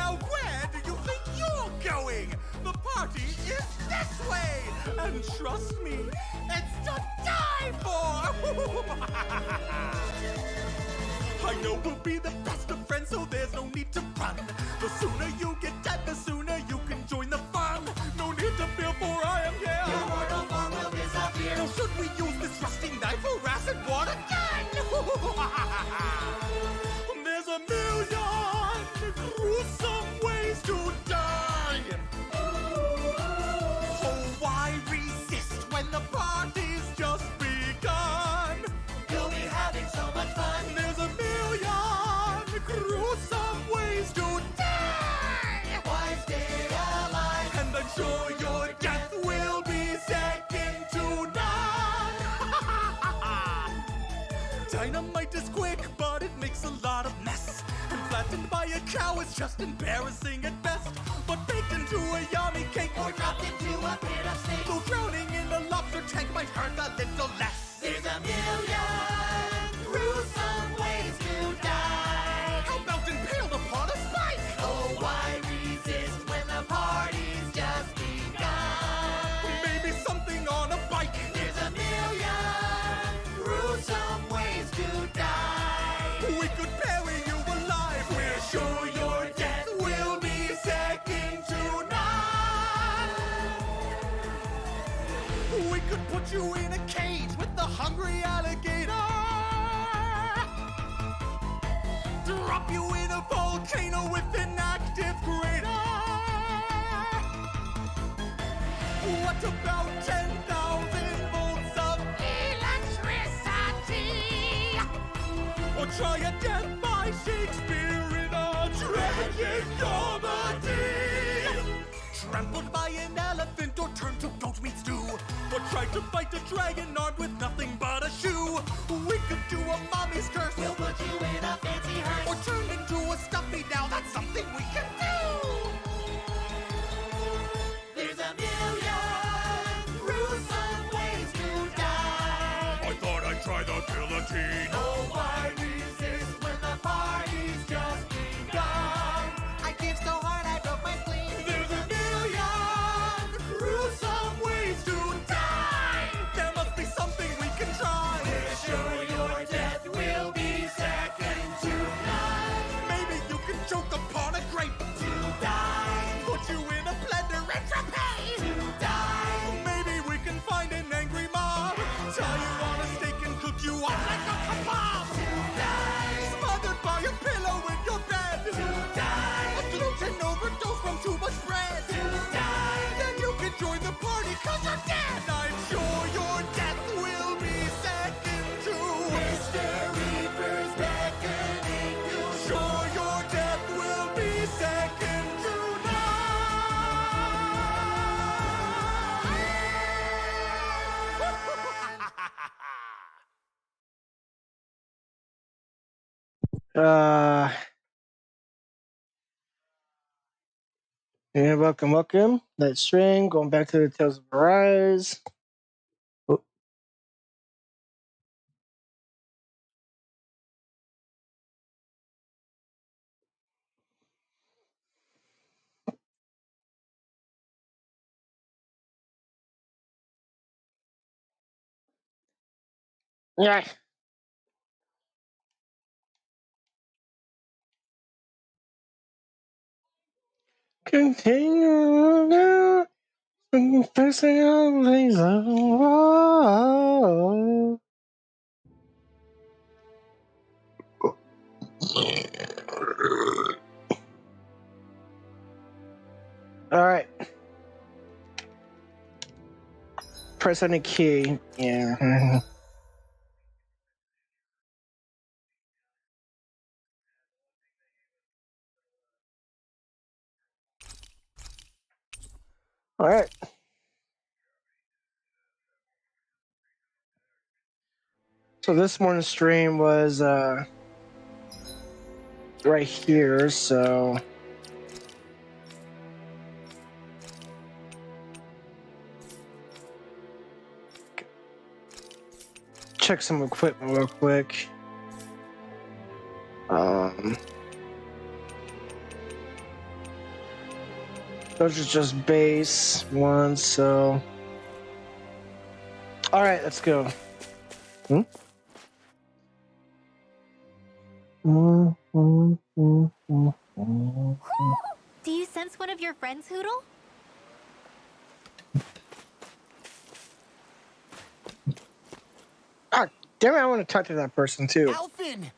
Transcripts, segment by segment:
Now where do you think you're going? The party is this way! And trust me, it's to die for! I know we'll be the best of friends, so there's no need to run. The sooner you get dead, the sooner you can join the fun. No need to fear, for I am here. Your mortal form will disappear. Now should we use this rusty knife or acid water gun? There's a million gruesome ways to die. Oh, why resist when the party's just begun? You'll be having so much fun. There's a million gruesome ways to die. Why stay alive? And I'm sure your death will be second to none. Dynamite is quick, but it makes a lot of mess. And flattened by a cow is just embarrassing at best. But baked into a yummy cake Or dropped into a pit of snakes. though drowning in a lobster tank might hurt a little less. There's a million gruesome ways to die. How about impaled upon a spike? Oh, why resist when the party's just begun? Maybe something on a bike. There's a million gruesome ways to die. We could bury you alive. We're sure your death will be second to none. We could put you in a cage with the hungry alligator. Drop you in a volcano with an active crater. What about 10,000 volts of electricity? Or try a death by Shakespeare in a tragic comedy? Trampled by an elephant or turned to goat meat stew? Or tried to fight a dragon armed with nothing but a shoe? We could do a mommy's curse. We'll put you in a fancy hearse. Or turn into a stuffy, now that's something we can do. There's a million gruesome ways to die. I thought I'd try the guillotine. Oh, why resist when the party's just begun? I gave so hard I broke my spleen. There's a million gruesome ways to die. There must be something we can try. We're sure your death will be second to none. Maybe you can choke upon a grape. To die, Put you in a blender and trapeze. to die. Maybe we can find an angry mob. Tie you on a stake and cook you up like a kebab. Smothered by a pillow in your bed. A gluten overdose from too much bread. Then you can join the party 'cause you're dead. I'm sure your death will be second to Mr. Reaper's beckoning you. Sure your death will be second to none. Yeah, welcome. That string, going back to the Tales of Arise. Oh. Yeah. Continue now. Fixing all things up. All right. Press any key. Yeah. All right. So this morning's stream was right here, so check some equipment real quick. Those are just base ones, so. Alright, let's go. Hmm? Do you sense one of your friends, Hoodle? Ah, damn it, I want to talk to that person too. Alphen!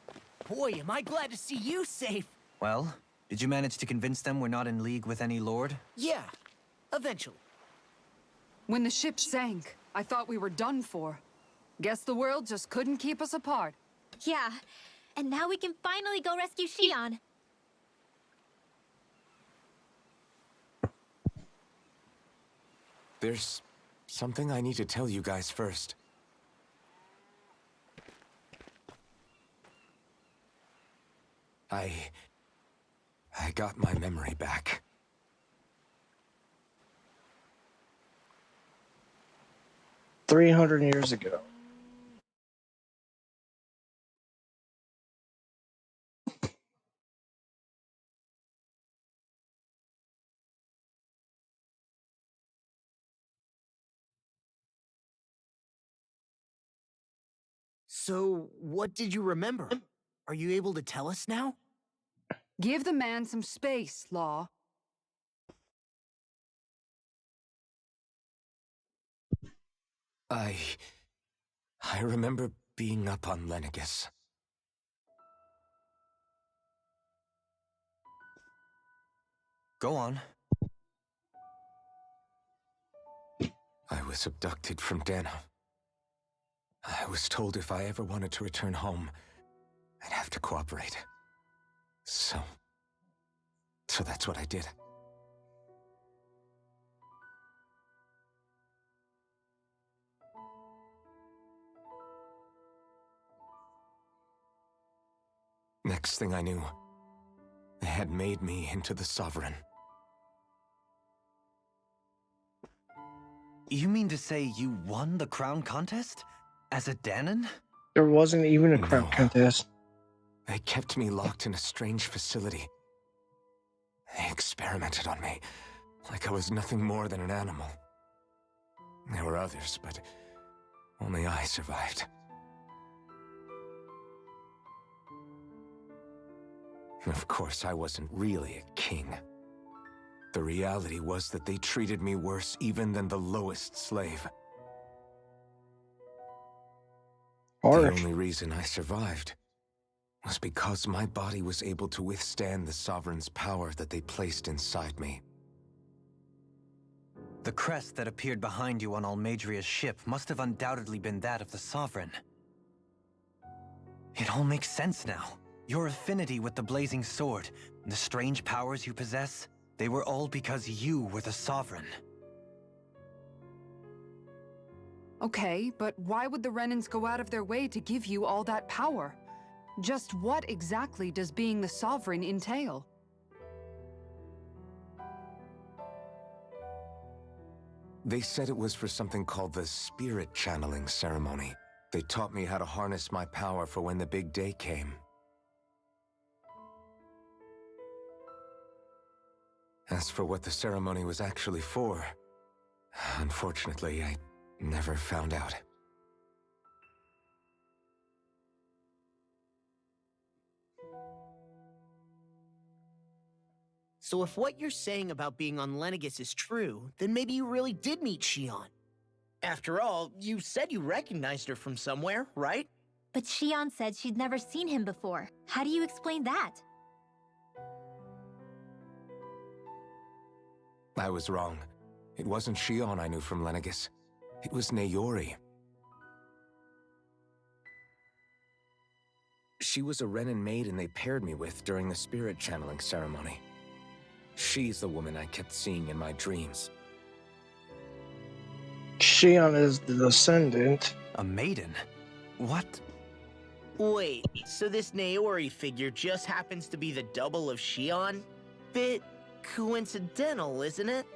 Boy, am I glad to see you safe. Well, did you manage to convince them we're not in league with any lord? Yeah, eventually. When the ship sank, I thought we were done for. Guess the world just couldn't keep us apart. Yeah. And now we can finally go rescue Shion. There's something I need to tell you guys first. I got my memory back. $300 ago. So, what did you remember? Are you able to tell us now? Give the man some space, Law. I remember being up on Lenegus. Go on. I was abducted from Dana. I was told if I ever wanted to return home, I'd have to cooperate. So that's what I did. Next thing I knew, they had made me into the Sovereign. You mean to say you won the crown contest? As a Danon? There wasn't even a crown No. contest. They kept me locked in a strange facility. They experimented on me, like I was nothing more than an animal. There were others, but only I survived. Of course, I wasn't really a king. The reality was that they treated me worse even than the lowest slave. The Harsh. only reason I survived was because my body was able to withstand the Sovereign's power that they placed inside me. The crest that appeared behind you on Almadria's ship must have undoubtedly been that of the Sovereign. It all makes sense now. Your affinity with the Blazing Sword, and the strange powers you possess, they were all because you were the Sovereign. Okay, but why would the Renans go out of their way to give you all that power? Just what exactly does being the Sovereign entail? They said it was for something called the Spirit Channeling Ceremony. They taught me how to harness my power for when the big day came. As for what the ceremony was actually for, unfortunately, I never found out. So if what you're saying about being on Lenegus is true, then maybe you really did meet Shion. After all, you said you recognized her from somewhere, right? But Shion said she'd never seen him before. How do you explain that? I was wrong. It wasn't Shion I knew from Lenegus. It was Naori. She was a Renan maiden they paired me with during the spirit channeling ceremony. She's the woman I kept seeing in my dreams. Shion is the descendant. A maiden? What? Wait, so this Naori figure just happens to be the double of Shion? Bit coincidental, isn't it?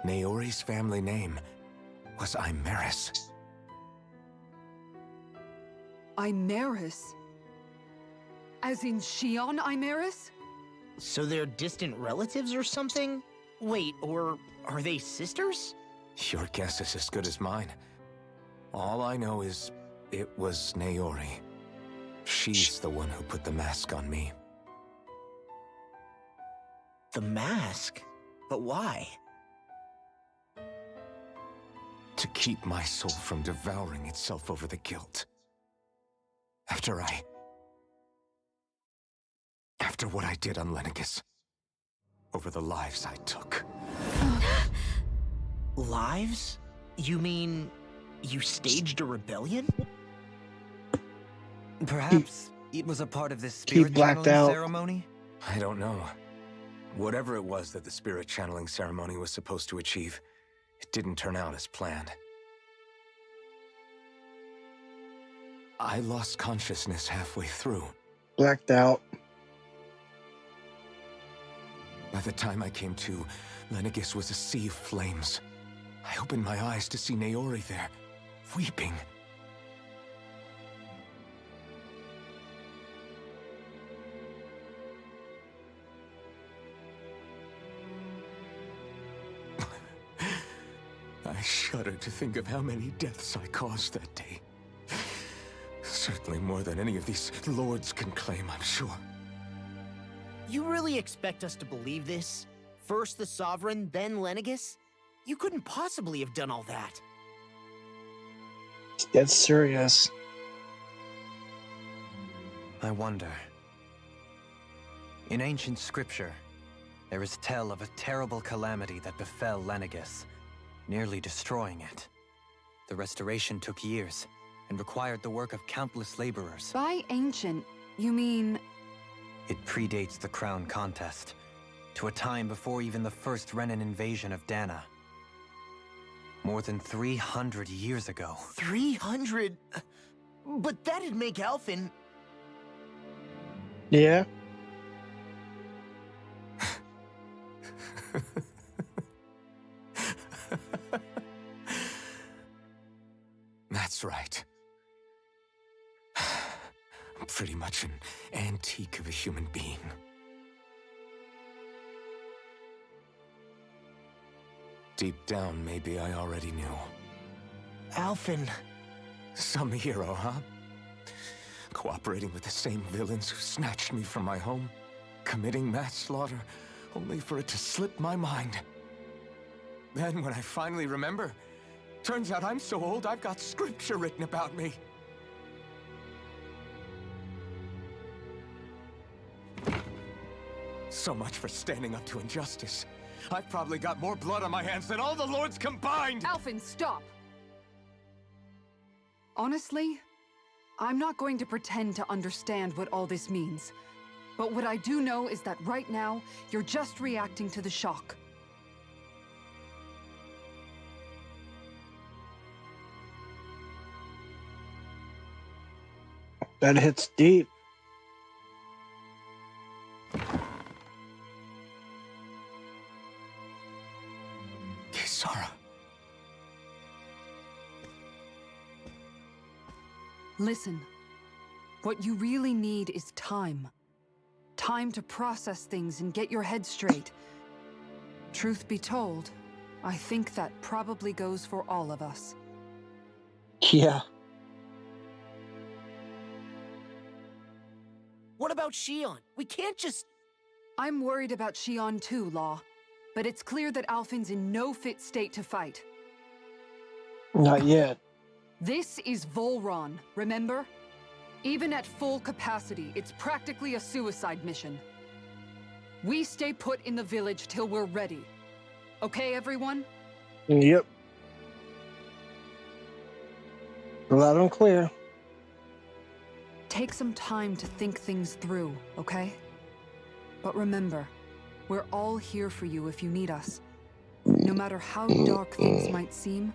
Naori's family name was Imeris. Imeris? As in Shion Imeris? So they're distant relatives or something? Wait, or are they sisters? Your guess is as good as mine. All I know is it was Naori. She's the one who put the mask on me. The mask? But why? To keep my soul from devouring itself over the guilt. After what I did on Lenegis. Over the lives I took. Lives? You mean you staged a rebellion? Perhaps it was a part of this He spirit blacked channeling out. ceremony? I don't know. Whatever it was that the spirit channeling ceremony was supposed to achieve, it didn't turn out as planned. I lost consciousness halfway through. Blacked out. By the time I came to, Lenegis was a sea of flames. I opened my eyes to see Naori there, weeping. I shudder to think of how many deaths I caused that day. Certainly more than any of these lords can claim, I'm sure. You really expect us to believe this? First the Sovereign, then Lenegis? You couldn't possibly have done all that. That's serious. I wonder. In ancient scripture, there is tell of a terrible calamity that befell Lenegis, nearly destroying it. The restoration took years, and required the work of countless laborers. By ancient, you mean... It predates the crown contest, to a time before even the first Renan invasion of Dana. More than 300 years ago. 300? But that'd make Alphen... Yeah. That's right. I'm pretty much an antique of a human being. Deep down, maybe I already knew. Alphen... Some hero, huh? Cooperating with the same villains who snatched me from my home, committing mass slaughter, only for it to slip my mind. Then when I finally remember, turns out I'm so old I've got scripture written about me. So much for standing up to injustice. I've probably got more blood on my hands than all the lords combined! Alphen, stop! Honestly, I'm not going to pretend to understand what all this means. But what I do know is that right now, you're just reacting to the shock. That hits deep. Kisara. Listen, what you really need is time. Time to process things and get your head straight. Truth be told, I think that probably goes for all of us. Yeah. What about Shion? We can't just... I'm worried about Shion too, Law. But it's clear that Alphen's in no fit state to fight. Not yet. This is Volron, remember? Even at full capacity, it's practically a suicide mission. We stay put in the village till we're ready. Okay, everyone? Yep. Loud and clear. Take some time to think things through, okay? But remember, we're all here for you if you need us. No matter how dark things might seem,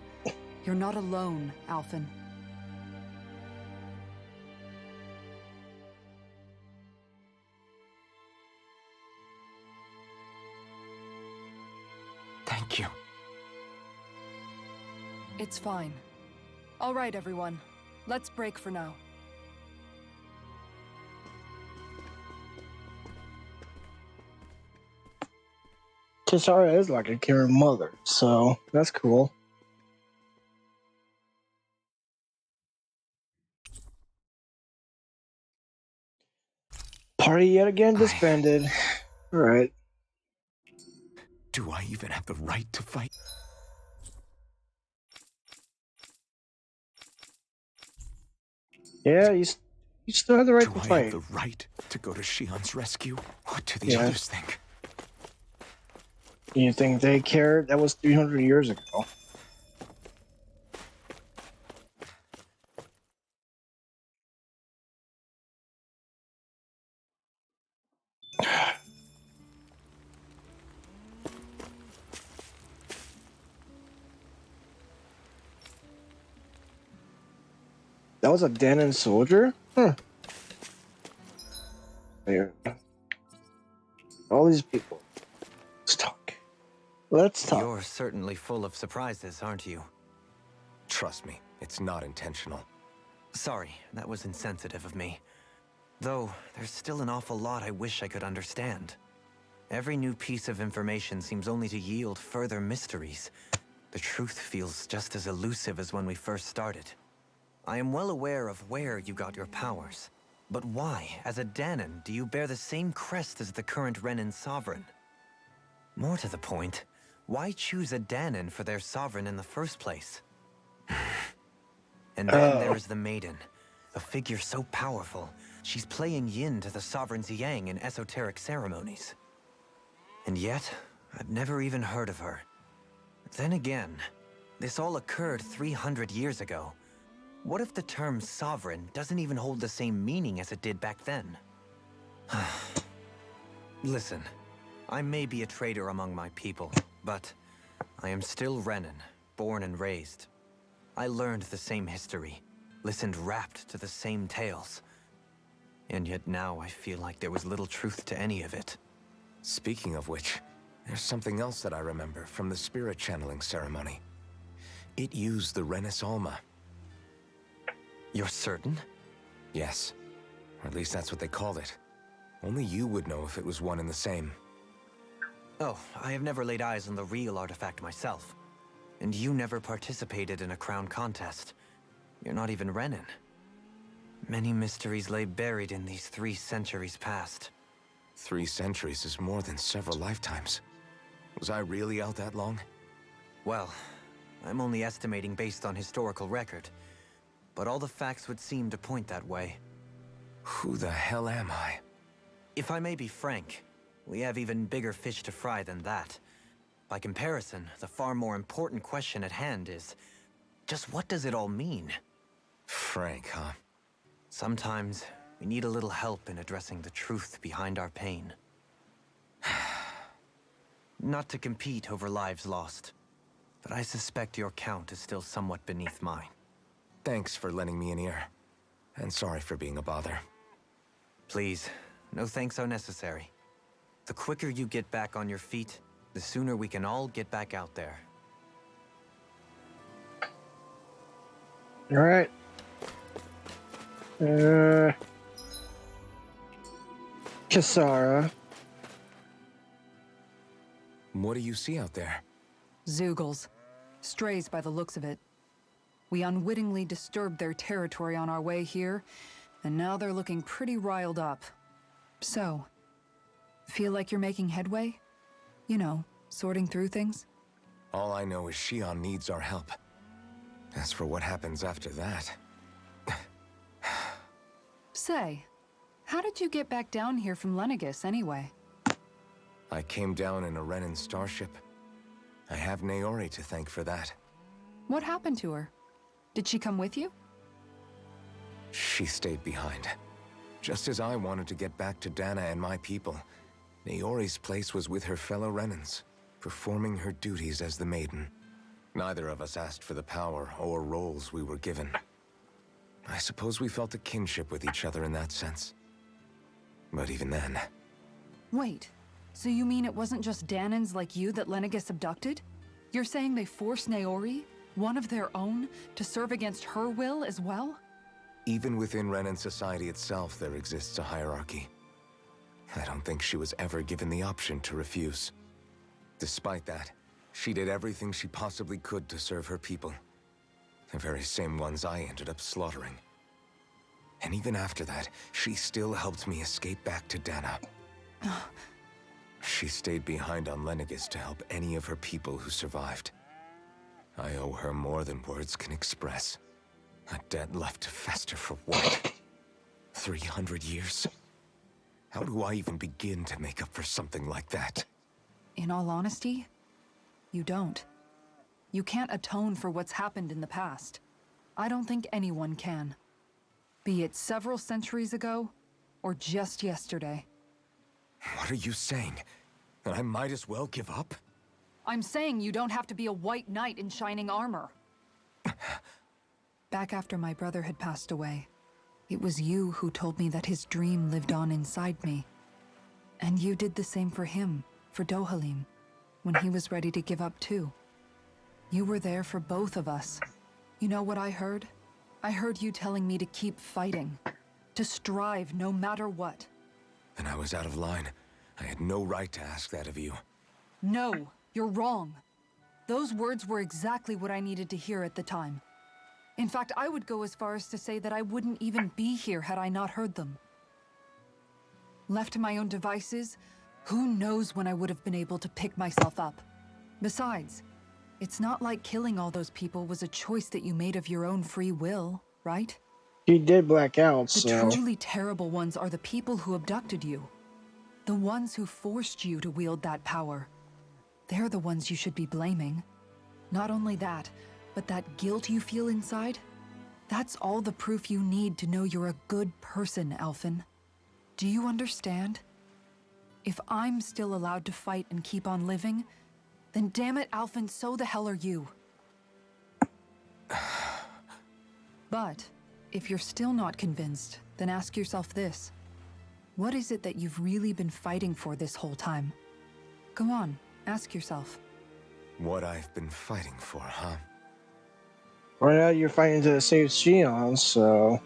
you're not alone, Alphen. Thank you. It's fine. All right, everyone. Let's break for now. Kisara is like a caring mother, so that's cool. Party yet again disbanded. All right. Do I even have the right to fight? Yeah, you still have the right Do to I fight. have the right to go to Shion's rescue? What do the Yeah. others think? You think they cared? That was 300 years ago. That was a Danon soldier? Huh. There. All these people. Let's talk. Let's talk. You're certainly full of surprises, aren't you? Trust me, it's not intentional. Sorry, that was insensitive of me. Though, there's still an awful lot I wish I could understand. Every new piece of information seems only to yield further mysteries. The truth feels just as elusive as when we first started. I am well aware of where you got your powers. But why, as a Danon, do you bear the same crest as the current Renan sovereign? More to the point, why choose a Danon for their sovereign in the first place? And then there is the Maiden, a figure so powerful, she's playing yin to the sovereign's yang in esoteric ceremonies. And yet, I've never even heard of her. Then again, this all occurred 300 years ago. What if the term sovereign doesn't even hold the same meaning as it did back then? Listen, I may be a traitor among my people, but I am still Renan, born and raised. I learned the same history, listened rapt to the same tales. And yet now I feel like there was little truth to any of it. Speaking of which, there's something else that I remember from the spirit channeling ceremony. It used the Renis Alma. You're certain? Yes. Or at least that's what they called it. Only you would know if it was one and the same. Oh, I have never laid eyes on the real artifact myself. And you never participated in a crown contest. You're not even Renan. Many mysteries lay buried in these 3 centuries past. 3 centuries is more than several lifetimes. Was I really out that long? Well, I'm only estimating based on historical record. But all the facts would seem to point that way. Who the hell am I? If I may be frank, we have even bigger fish to fry than that. By comparison, the far more important question at hand is, just what does it all mean? Frank, huh? Sometimes, we need a little help in addressing the truth behind our pain. Not to compete over lives lost, but I suspect your count is still somewhat beneath mine. Thanks for lending me an ear. And sorry for being a bother. Please, no thanks are necessary. The quicker you get back on your feet, the sooner we can all get back out there. All right. Kisara. What do you see out there? Zeugles. Strays by the looks of it. We unwittingly disturbed their territory on our way here, and now they're looking pretty riled up. So, feel like you're making headway? You know, sorting through things? All I know is Shion needs our help. As for what happens after that... Say, how did you get back down here from Lenegis anyway? I came down in a Renan starship. I have Naori to thank for that. What happened to her? Did she come with you? She stayed behind. Just as I wanted to get back to Dana and my people, Naori's place was with her fellow Renans, performing her duties as the Maiden. Neither of us asked for the power or roles we were given. I suppose we felt a kinship with each other in that sense. But even then... Wait, so you mean it wasn't just Danans like you that Lenegis abducted? You're saying they forced Naori, one of their own, to serve against her will as well? Even within Renan society itself, there exists a hierarchy. I don't think she was ever given the option to refuse. Despite that, she did everything she possibly could to serve her people. The very same ones I ended up slaughtering. And even after that, she still helped me escape back to Dana. She stayed behind on Lenegis to help any of her people who survived. I owe her more than words can express. A debt left to fester for what? 300 years? How do I even begin to make up for something like that? In all honesty, you don't. You can't atone for what's happened in the past. I don't think anyone can. Be it several centuries ago, or just yesterday. What are you saying? That I might as well give up? I'm saying you don't have to be a white knight in shining armor. Back after my brother had passed away, it was you who told me that his dream lived on inside me. And you did the same for him, for Dohalim, when he was ready to give up too. You were there for both of us. You know what I heard? I heard you telling me to keep fighting, to strive no matter what. Then I was out of line. I had no right to ask that of you. No, you're wrong. Those words were exactly what I needed to hear at the time. In fact, I would go as far as to say that I wouldn't even be here had I not heard them. Left to my own devices, who knows when I would have been able to pick myself up. Besides, it's not like killing all those people was a choice that you made of your own free will, right? You did black out, The so... truly terrible ones are the people who abducted you. The ones who forced you to wield that power. They're the ones you should be blaming. Not only that, but that guilt you feel inside, that's all the proof you need to know you're a good person, Alphen. Do you understand? If I'm still allowed to fight and keep on living, then damn it, Alphen, so the hell are you. But, if you're still not convinced, then ask yourself this. What is it that you've really been fighting for this whole time? Go on, ask yourself. What I've been fighting for, huh? Right now you're fighting to save Shion, so...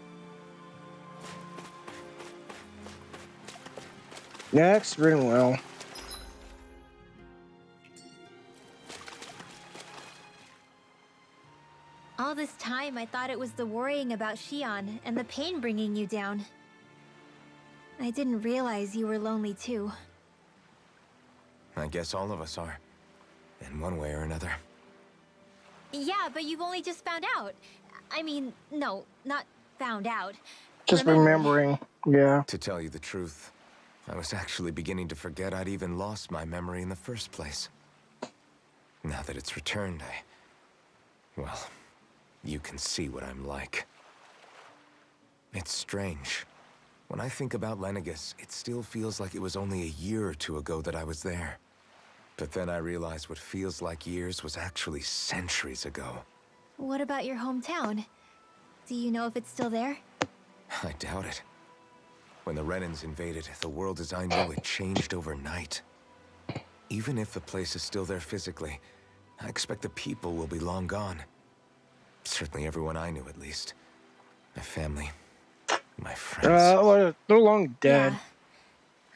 Next, Rinwell. All this time, I thought it was the worrying about Shion and the pain bringing you down. I didn't realize you were lonely too. I guess all of us are. In one way or another. Yeah, but you've only just found out. I mean, no, not found out. Just Remembered. remembering, yeah. To tell you the truth, I was actually beginning to forget I'd even lost my memory in the first place. Now that it's returned, well, you can see what I'm like. It's strange. When I think about Lenegis, it still feels like it was only a year or two ago that I was there. But then I realized what feels like years was actually centuries ago. What about your hometown? Do you know if it's still there? I doubt it. When the Renans invaded, the world as I knew it changed overnight. Even if the place is still there physically, I expect the people will be long gone. Certainly everyone I knew, at least. My family, my friends. Well, they're long dead. Yeah,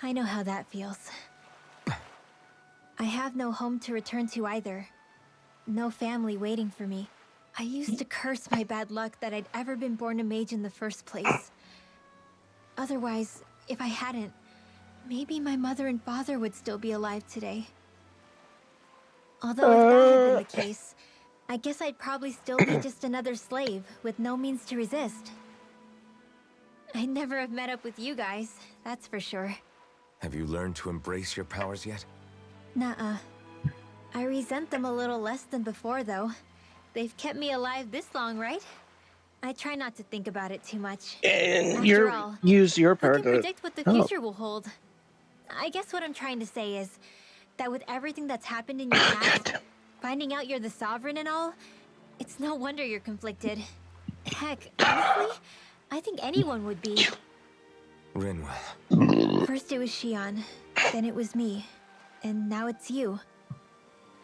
I know how that feels. I have no home to return to either. No family waiting for me. I used to curse my bad luck that I'd ever been born a mage in the first place. Otherwise, if I hadn't, maybe my mother and father would still be alive today. Although if that had been the case, I guess I'd probably still be just another slave with no means to resist. I'd never have met up with you guys, that's for sure. Have you learned to embrace your powers yet? Nuh-uh. I resent them a little less than before, though. They've kept me alive this long, right? I try not to think about it too much. And After all, use your who power can to... predict what the future will hold? I guess what I'm trying to say is that with everything that's happened in your past, finding out you're the Sovereign and all, it's no wonder you're conflicted. Heck, honestly, I think anyone would be. Rinwell. First it was Shion, then it was me, and now it's you.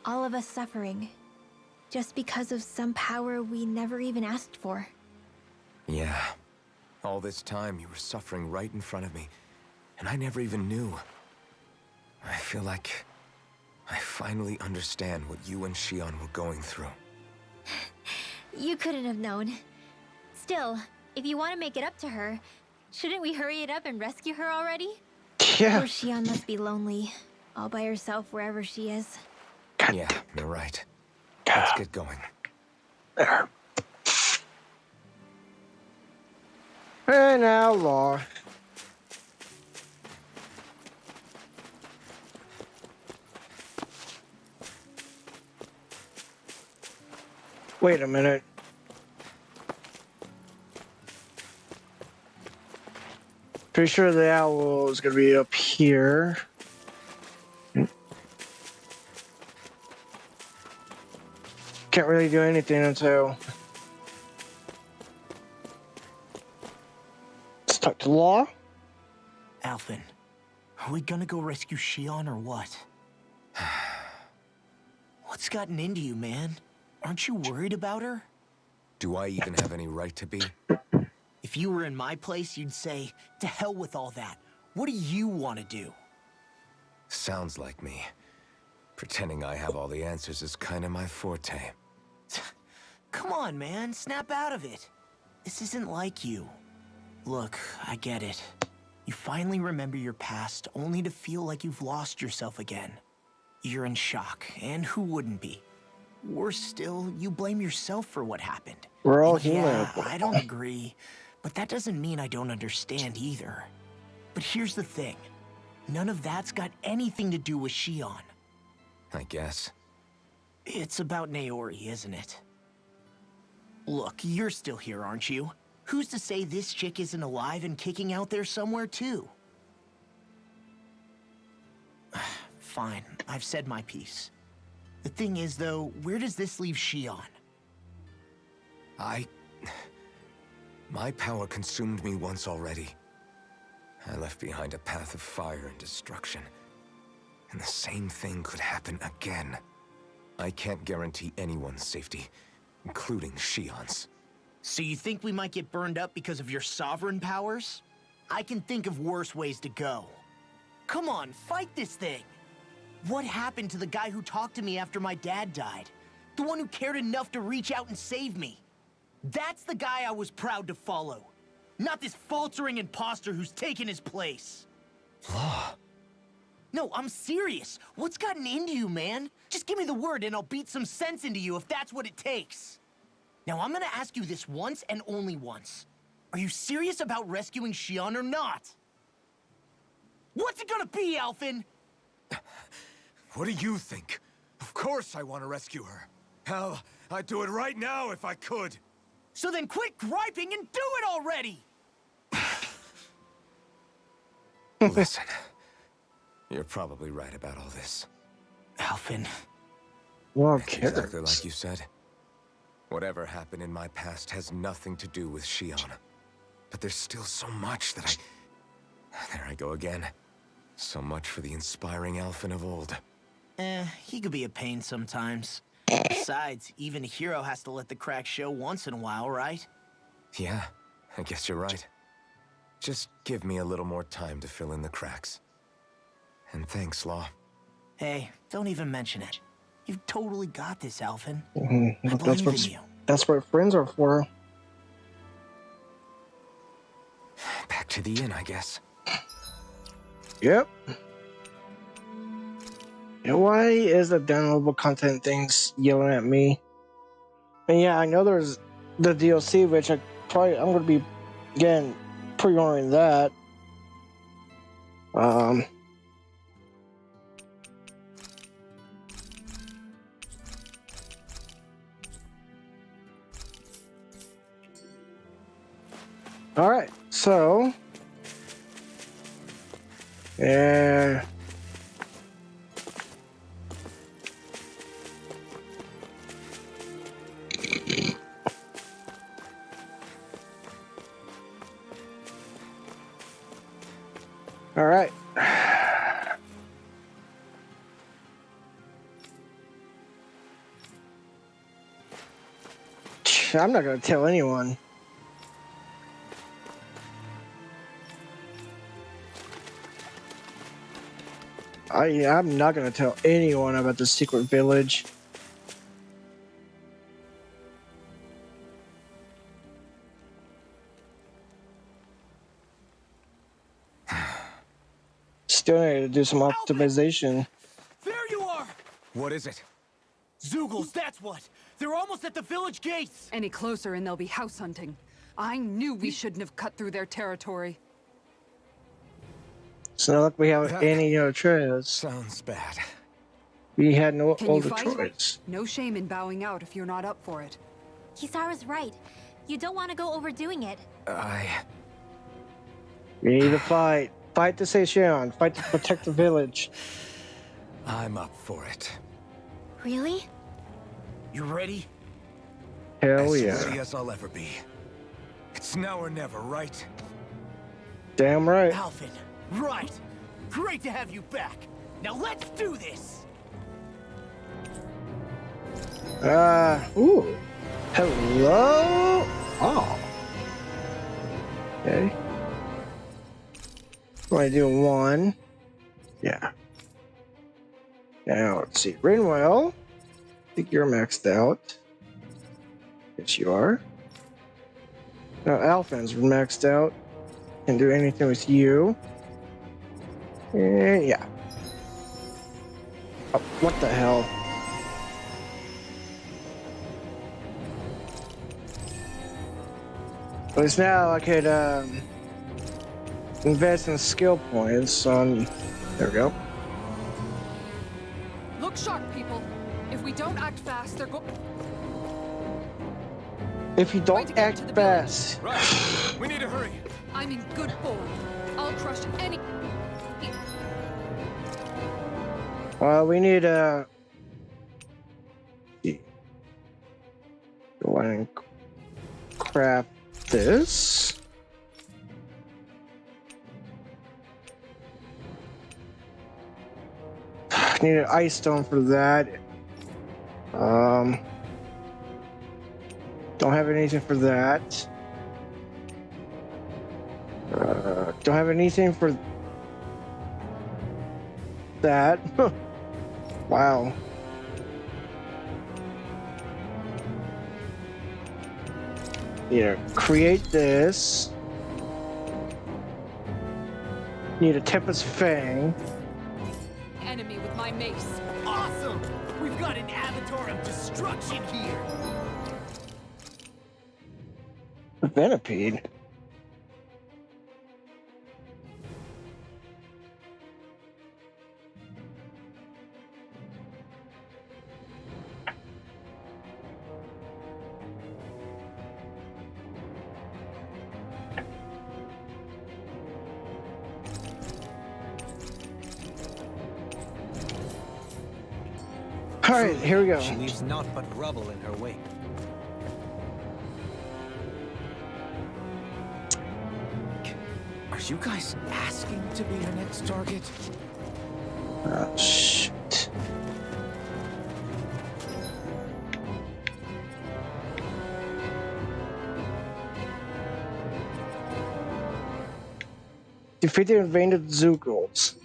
All of us suffering, just because of some power we never even asked for. Yeah. All this time you were suffering right in front of me, and I never even knew. I feel like I finally understand what you and Shion were going through. You couldn't have known. Still, if you want to make it up to her, shouldn't we hurry it up and rescue her already? Yeah. Poor Shion must be lonely, all by herself wherever she is. Yeah, you're right. Let's get going. There. And now, Law. Wait a minute. Pretty sure the owl is going to be up here. Can't really do anything until... Let's talk to Law. Alphen, are we gonna go rescue Shion or what? What's gotten into you, man? Aren't you worried about her? Do I even have any right to be? If you were in my place, you'd say, to hell with all that. What do you want to do? Sounds like me. Pretending I have all the answers is kind of my forte. Come on, man, snap out of it. This isn't like you. Look, I get it. You finally remember your past, only to feel like you've lost yourself again. You're in shock, and who wouldn't be? Worse still, you blame yourself for what happened. We're all And human. yeah, I don't agree, but that doesn't mean I don't understand either. But here's the thing. None of that's got anything to do with Shion. I guess. It's about Naori, isn't it? Look, you're still here, aren't you? Who's to say this chick isn't alive and kicking out there somewhere, too? Fine, I've said my piece. The thing is, though, where does this leave Shion? My power consumed me once already. I left behind a path of fire and destruction. And the same thing could happen again. I can't guarantee anyone's safety, including Shion's. So you think we might get burned up because of your sovereign powers? I can think of worse ways to go. Come on, fight this thing! What happened to the guy who talked to me after my dad died? The one who cared enough to reach out and save me? That's the guy I was proud to follow. Not this faltering imposter who's taken his place. Law. No, I'm serious. What's gotten into you, man? Just give me the word and I'll beat some sense into you if that's what it takes. Now, I'm gonna ask you this once and only once. Are you serious about rescuing Shion or not? What's it gonna be, Alphen? What do you think? Of course I want to rescue her. Hell, I'd do it right now if I could. So then quit griping and do it already! Listen, you're probably right about all this. Alphen, Well, It's exactly like you said. Whatever happened in my past has nothing to do with Shion. But there's still so much that There I go again. So much for the inspiring Alphen of old. he could be a pain sometimes. Besides, even a hero has to let the cracks show once in a while, right? Yeah, I guess you're right. Just give me a little more time to fill in the cracks. And thanks, Law. Hey, don't even mention it. You've totally got this, Alphen. I That's believe what in you. that's what friends are for. Back to the inn, I guess. Yep. And why is the downloadable content things yelling at me? And yeah, I know there's the DLC, which I'm gonna be again pre-ordering that. All right, so yeah. All right. I'm not gonna tell anyone. I'm not gonna tell anyone about the secret village. Still need to do some optimization. There you are! What is it? Zoogles, that's what! They're almost at the village gates! Any closer and they'll be house hunting. I knew we shouldn't have cut through their territory. It's not like we have any other choice. Sounds bad. We had no Can you other fight? choice. No shame in bowing out if you're not up for it. Kisara's right. You don't want to go overdoing it. We need to fight. Fight to save Shion. Fight to protect the village. I'm up for it. Really? You ready? Hell As yeah. ready as I'll ever be. It's now or never, right? Damn right. Alvin, right! Great to have you back! Now let's do this! Ooh. Hello? Oh. Okay. Want to do one? Yeah. Now, let's see. Rinwell. I think you're maxed out. Yes, you are. No, Alphen's maxed out. Can't do anything with you. And yeah. Oh, what the hell? At least now I could invest in skill points on. There we go. Look sharp, people. If we don't act fast, they're If you Going to don't get act to the village. fast, Right. We need to hurry. I'm in good form. I'll crush any... well, we need go ahead and craft this. Need an ice stone for that. Don't have anything for that. Don't have anything for that. Wow. Yeah, create this. Need a Tempest Fang. enemy with my mace. Awesome! We've got an avatar of destruction here! A Venipede. All right, here we go. She leaves naught but rubble in her wake. Are you guys asking to be her next target? Oh, shit. Defeat the invaded Zoogles.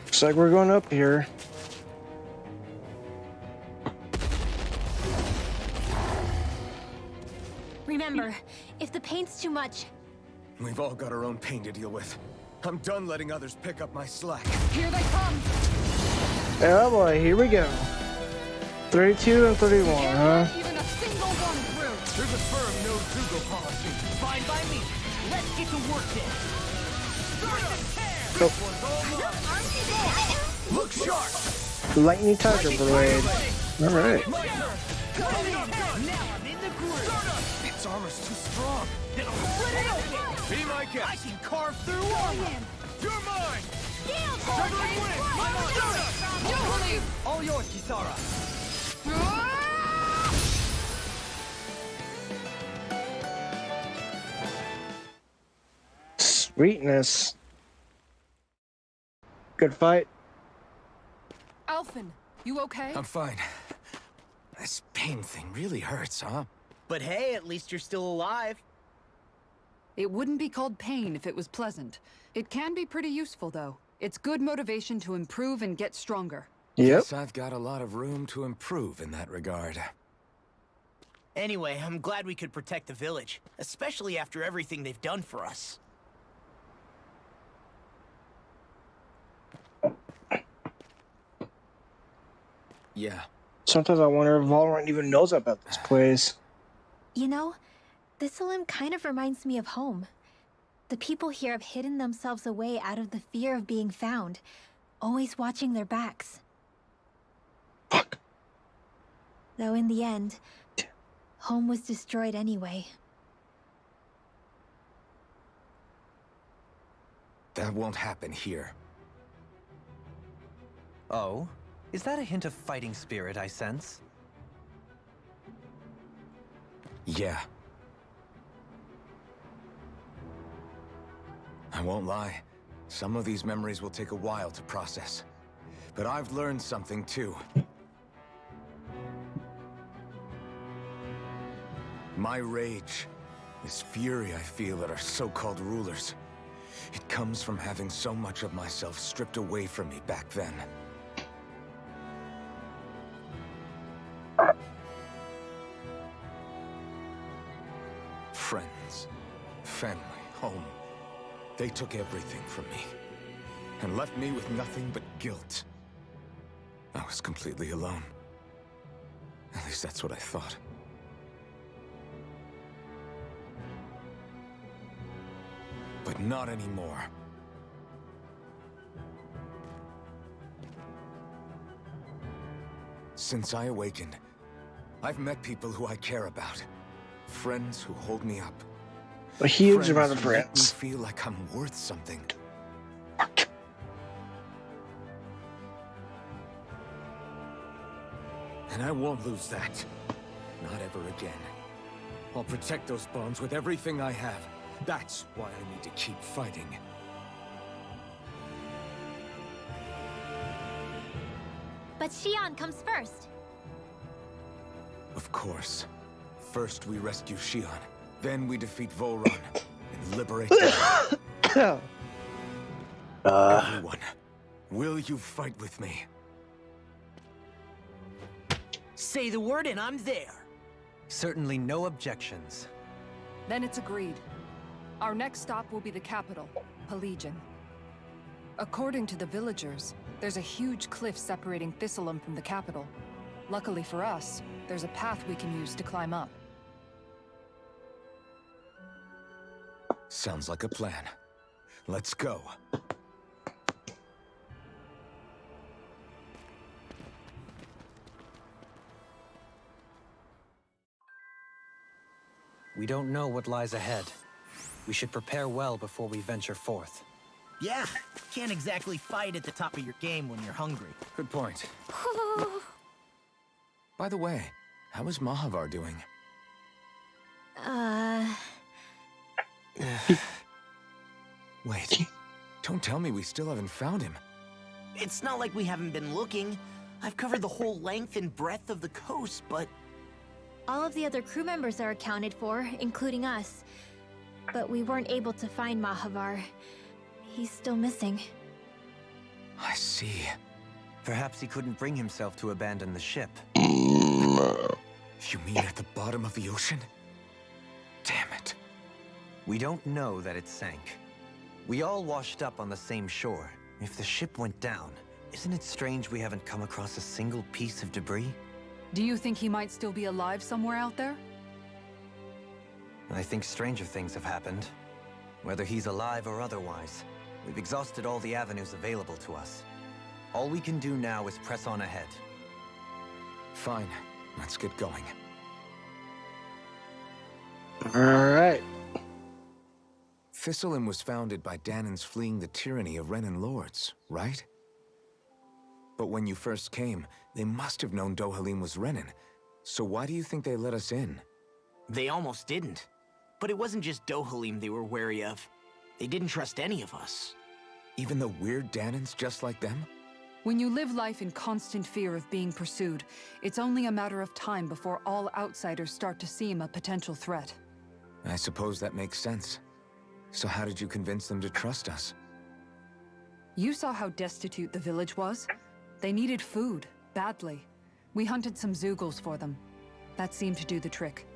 Looks like we're going up here. Remember, if the paint's too much, We've all got our own pain to deal with. I'm done letting others pick up my slack. Here they come! Oh boy, here we go. 32 and 31, Can't huh? let even a single one through! There's a firm no Zugo policy. Fine by me. Let's get to work then. Go. Look sharp! Lightning Tiger Blade. Alright. Now I'm in the groove. Its armor's too strong. Then I'll split it open. Be my I guest. can carve through armor. You're mine. Severing wing. I'm on You believe! All yours, Kisara. Sweetness. Good fight. Alphen, you okay? I'm fine. This pain thing really hurts, huh? But hey, at least you're still alive. It wouldn't be called pain if it was pleasant. It can be pretty useful, though. It's good motivation to improve and get stronger. Yep. Guess I've got a lot of room to improve in that regard. Anyway, I'm glad we could protect the village, especially after everything they've done for us. Yeah. Sometimes I wonder if Valorant even knows about this place. You know, Thistleum kind of reminds me of home. The people here have hidden themselves away out of the fear of being found, always watching their backs. Fuck. Though in the end, home was destroyed anyway. That won't happen here. Oh? Is that a hint of fighting spirit I sense? Yeah. I won't lie. Some of these memories will take a while to process. But I've learned something too. My rage, this fury I feel at our so-called rulers, it comes from having so much of myself stripped away from me back then. Friends, family, home. They took everything from me and left me with nothing but guilt. I was completely alone. At least that's what I thought. But not anymore. Since I awakened, I've met people who I care about. Friends who hold me up. A huge amount of who make me friends. feel like I'm worth something. And I won't lose that. Not ever again. I'll protect those bonds with everything I have. That's why I need to keep fighting. But Xion comes first. Of course. First we rescue Xion, then we defeat Volron and liberate them. Everyone, will you fight with me? Say the word and I'm there. Certainly no objections. Then it's agreed. Our next stop will be the capital, Pelegion. According to the villagers, there's a huge cliff separating Thistleum from the capital. Luckily for us, there's a path we can use to climb up. Sounds like a plan. Let's go. We don't know what lies ahead. We should prepare well before we venture forth. Yeah, can't exactly fight at the top of your game when you're hungry. Good point. By the way, how is Mahavar doing? Wait, don't tell me we still haven't found him. It's not like we haven't been looking. I've covered the whole length and breadth of the coast, but... All of the other crew members are accounted for, including us. But we weren't able to find Mahavar. He's still missing. I see. Perhaps he couldn't bring himself to abandon the ship. You mean at the bottom of the ocean? Damn it. We don't know that it sank. We all washed up on the same shore. If the ship went down, isn't it strange we haven't come across a single piece of debris? Do you think he might still be alive somewhere out there? I think stranger things have happened. Whether he's alive or otherwise, we've exhausted all the avenues available to us. All we can do now is press on ahead. Fine, let's get going. Alright. Thistleum was founded by Danans fleeing the tyranny of Renan lords, right? But when you first came, they must have known Dohalim was Renan. So why do you think they let us in? They almost didn't. But it wasn't just Dohalim they were wary of. They didn't trust any of us. Even the weird Danans just like them? When you live life in constant fear of being pursued, it's only a matter of time before all outsiders start to seem a potential threat. I suppose that makes sense. So how did you convince them to trust us? You saw how destitute the village was? They needed food, badly. We hunted some Zeugles for them. That seemed to do the trick.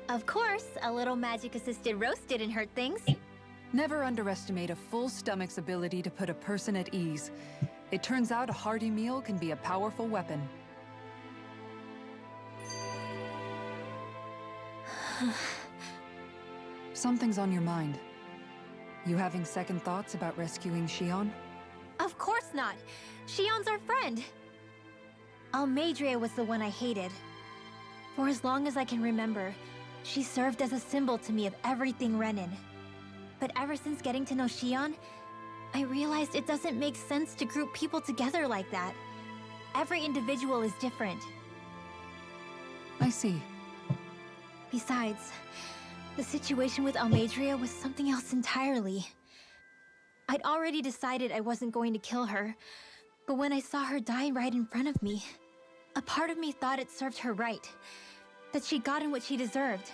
Of course, a little magic-assisted roast didn't hurt things. Never underestimate a full stomach's ability to put a person at ease. It turns out a hearty meal can be a powerful weapon. Something's on your mind. You having second thoughts about rescuing Xion? Of course not. Xion's our friend. Almeidrea was the one I hated. For as long as I can remember, she served as a symbol to me of everything Renan. But ever since getting to know Xion, I realized it doesn't make sense to group people together like that. Every individual is different. I see. Besides, the situation with Almeidrea was something else entirely. I'd already decided I wasn't going to kill her, but when I saw her die right in front of me, a part of me thought it served her right, that she'd gotten what she deserved.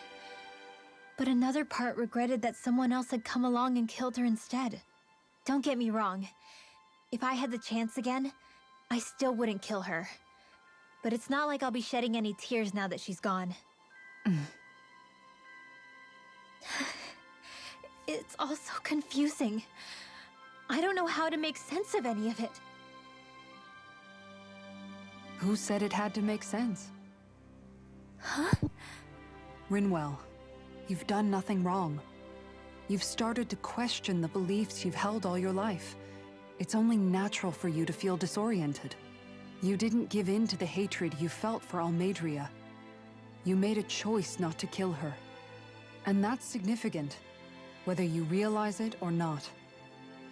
But another part regretted that someone else had come along and killed her instead. Don't get me wrong. If I had the chance again, I still wouldn't kill her. But it's not like I'll be shedding any tears now that she's gone. It's all so confusing. I don't know how to make sense of any of it. Who said it had to make sense? Huh? Rinwell, you've done nothing wrong. You've started to question the beliefs you've held all your life. It's only natural for you to feel disoriented. You didn't give in to the hatred you felt for Almeidrea. You made a choice not to kill her. And that's significant, whether you realize it or not.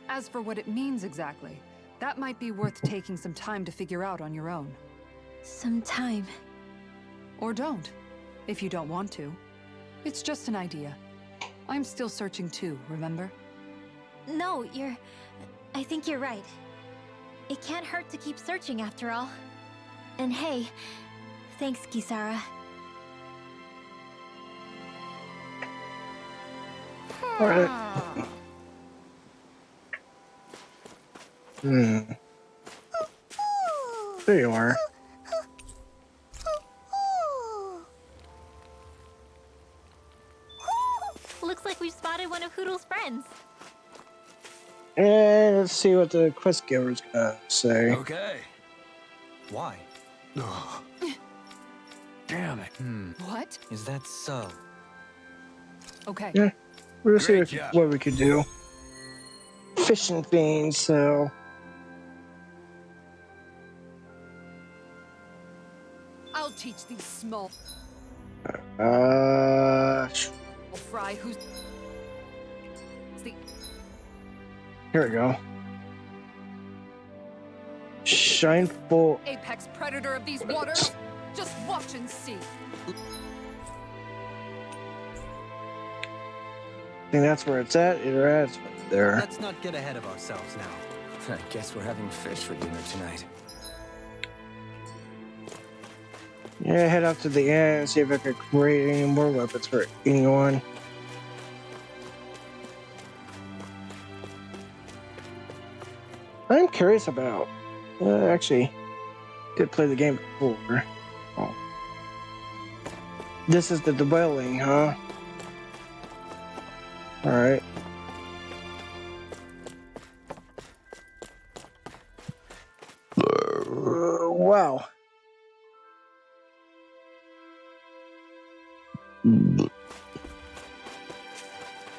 As for what it means exactly, that might be worth taking some time to figure out on your own. Some time. Or don't, if you don't want to. It's just an idea. I'm still searching too, remember? No, I think you're right. It can't hurt to keep searching after all. And hey, thanks, Kisara. Alright. There you are. Looks like we've spotted one of Hoodle's friends. And let's see what the quest giver's gonna say. Okay. Why? Ugh. Damn it. What? Is that so? Okay. Yeah. We're gonna see Great job. what we could do. Fishing fiends, so. I'll teach these small fry who's the Here we go. Shineful. apex predator of these waters. Just watch and see. I think that's where it's at. Either at, it's right there. Let's not get ahead of ourselves now. I guess we're having fish for dinner tonight. Yeah, head out to the end and see if I could create any more weapons for anyone. I'm curious about. Actually, did play the game before. Oh. This is the dwelling, huh? Alright. Wow.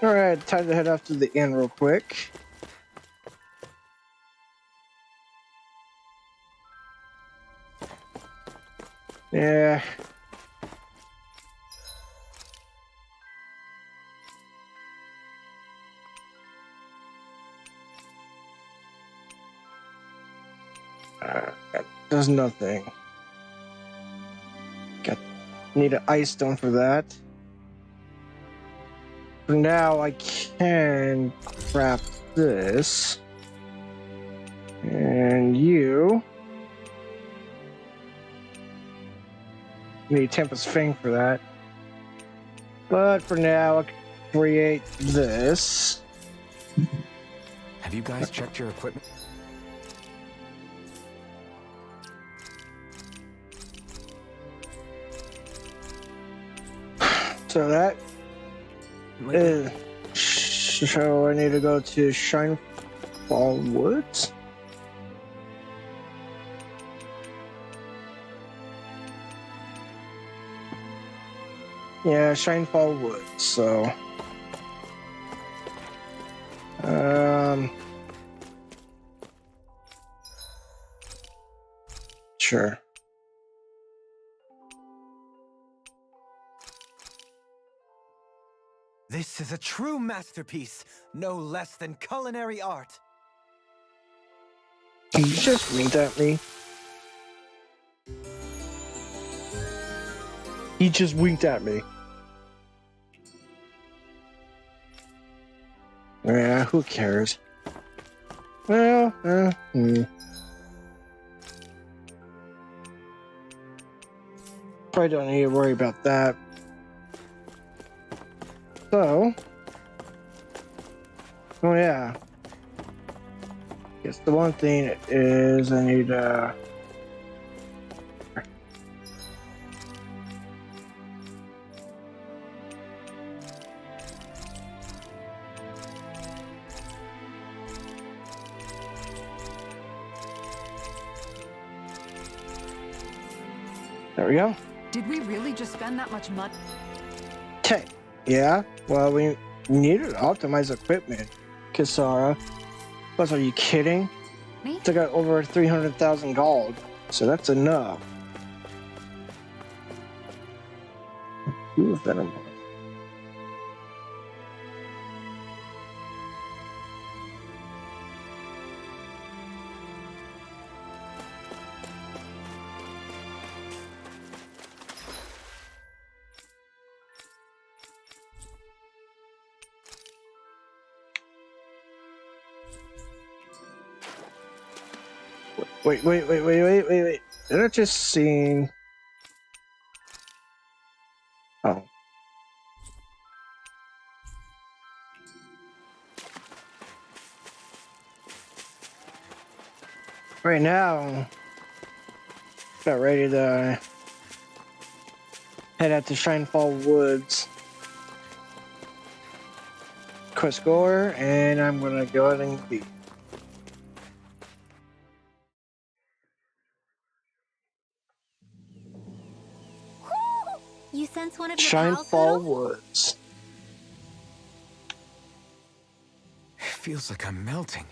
Alright, time to head off to the inn real quick. Yeah. Does nothing. Need an ice stone for that. For now, I can craft this. And you need Tempest Fang for that. But for now, I can create this. Have you guys checked your equipment? So that is. So I need to go to Shinefall Woods. Yeah, Shinefall Woods. So, sure. This is a true masterpiece, no less than culinary art. He just winked at me. He just winked at me. Yeah, who cares? Well, probably don't need to worry about that. So, oh yeah. Guess the one thing is I need there we go. Did we really just spend that much money? Okay. Yeah, well, we needed to optimize equipment, Kisara. Plus, are you kidding? Me? I got over 300,000 gold, so that's enough. Ooh, Venom. Wait. Did I just seen? Oh. Right now, got ready to head out to Shinefall Woods. Quest score, and I'm gonna go ahead and beat. You sense one of your pals, Shinefall Hoodle? Woods. It feels like I'm melting.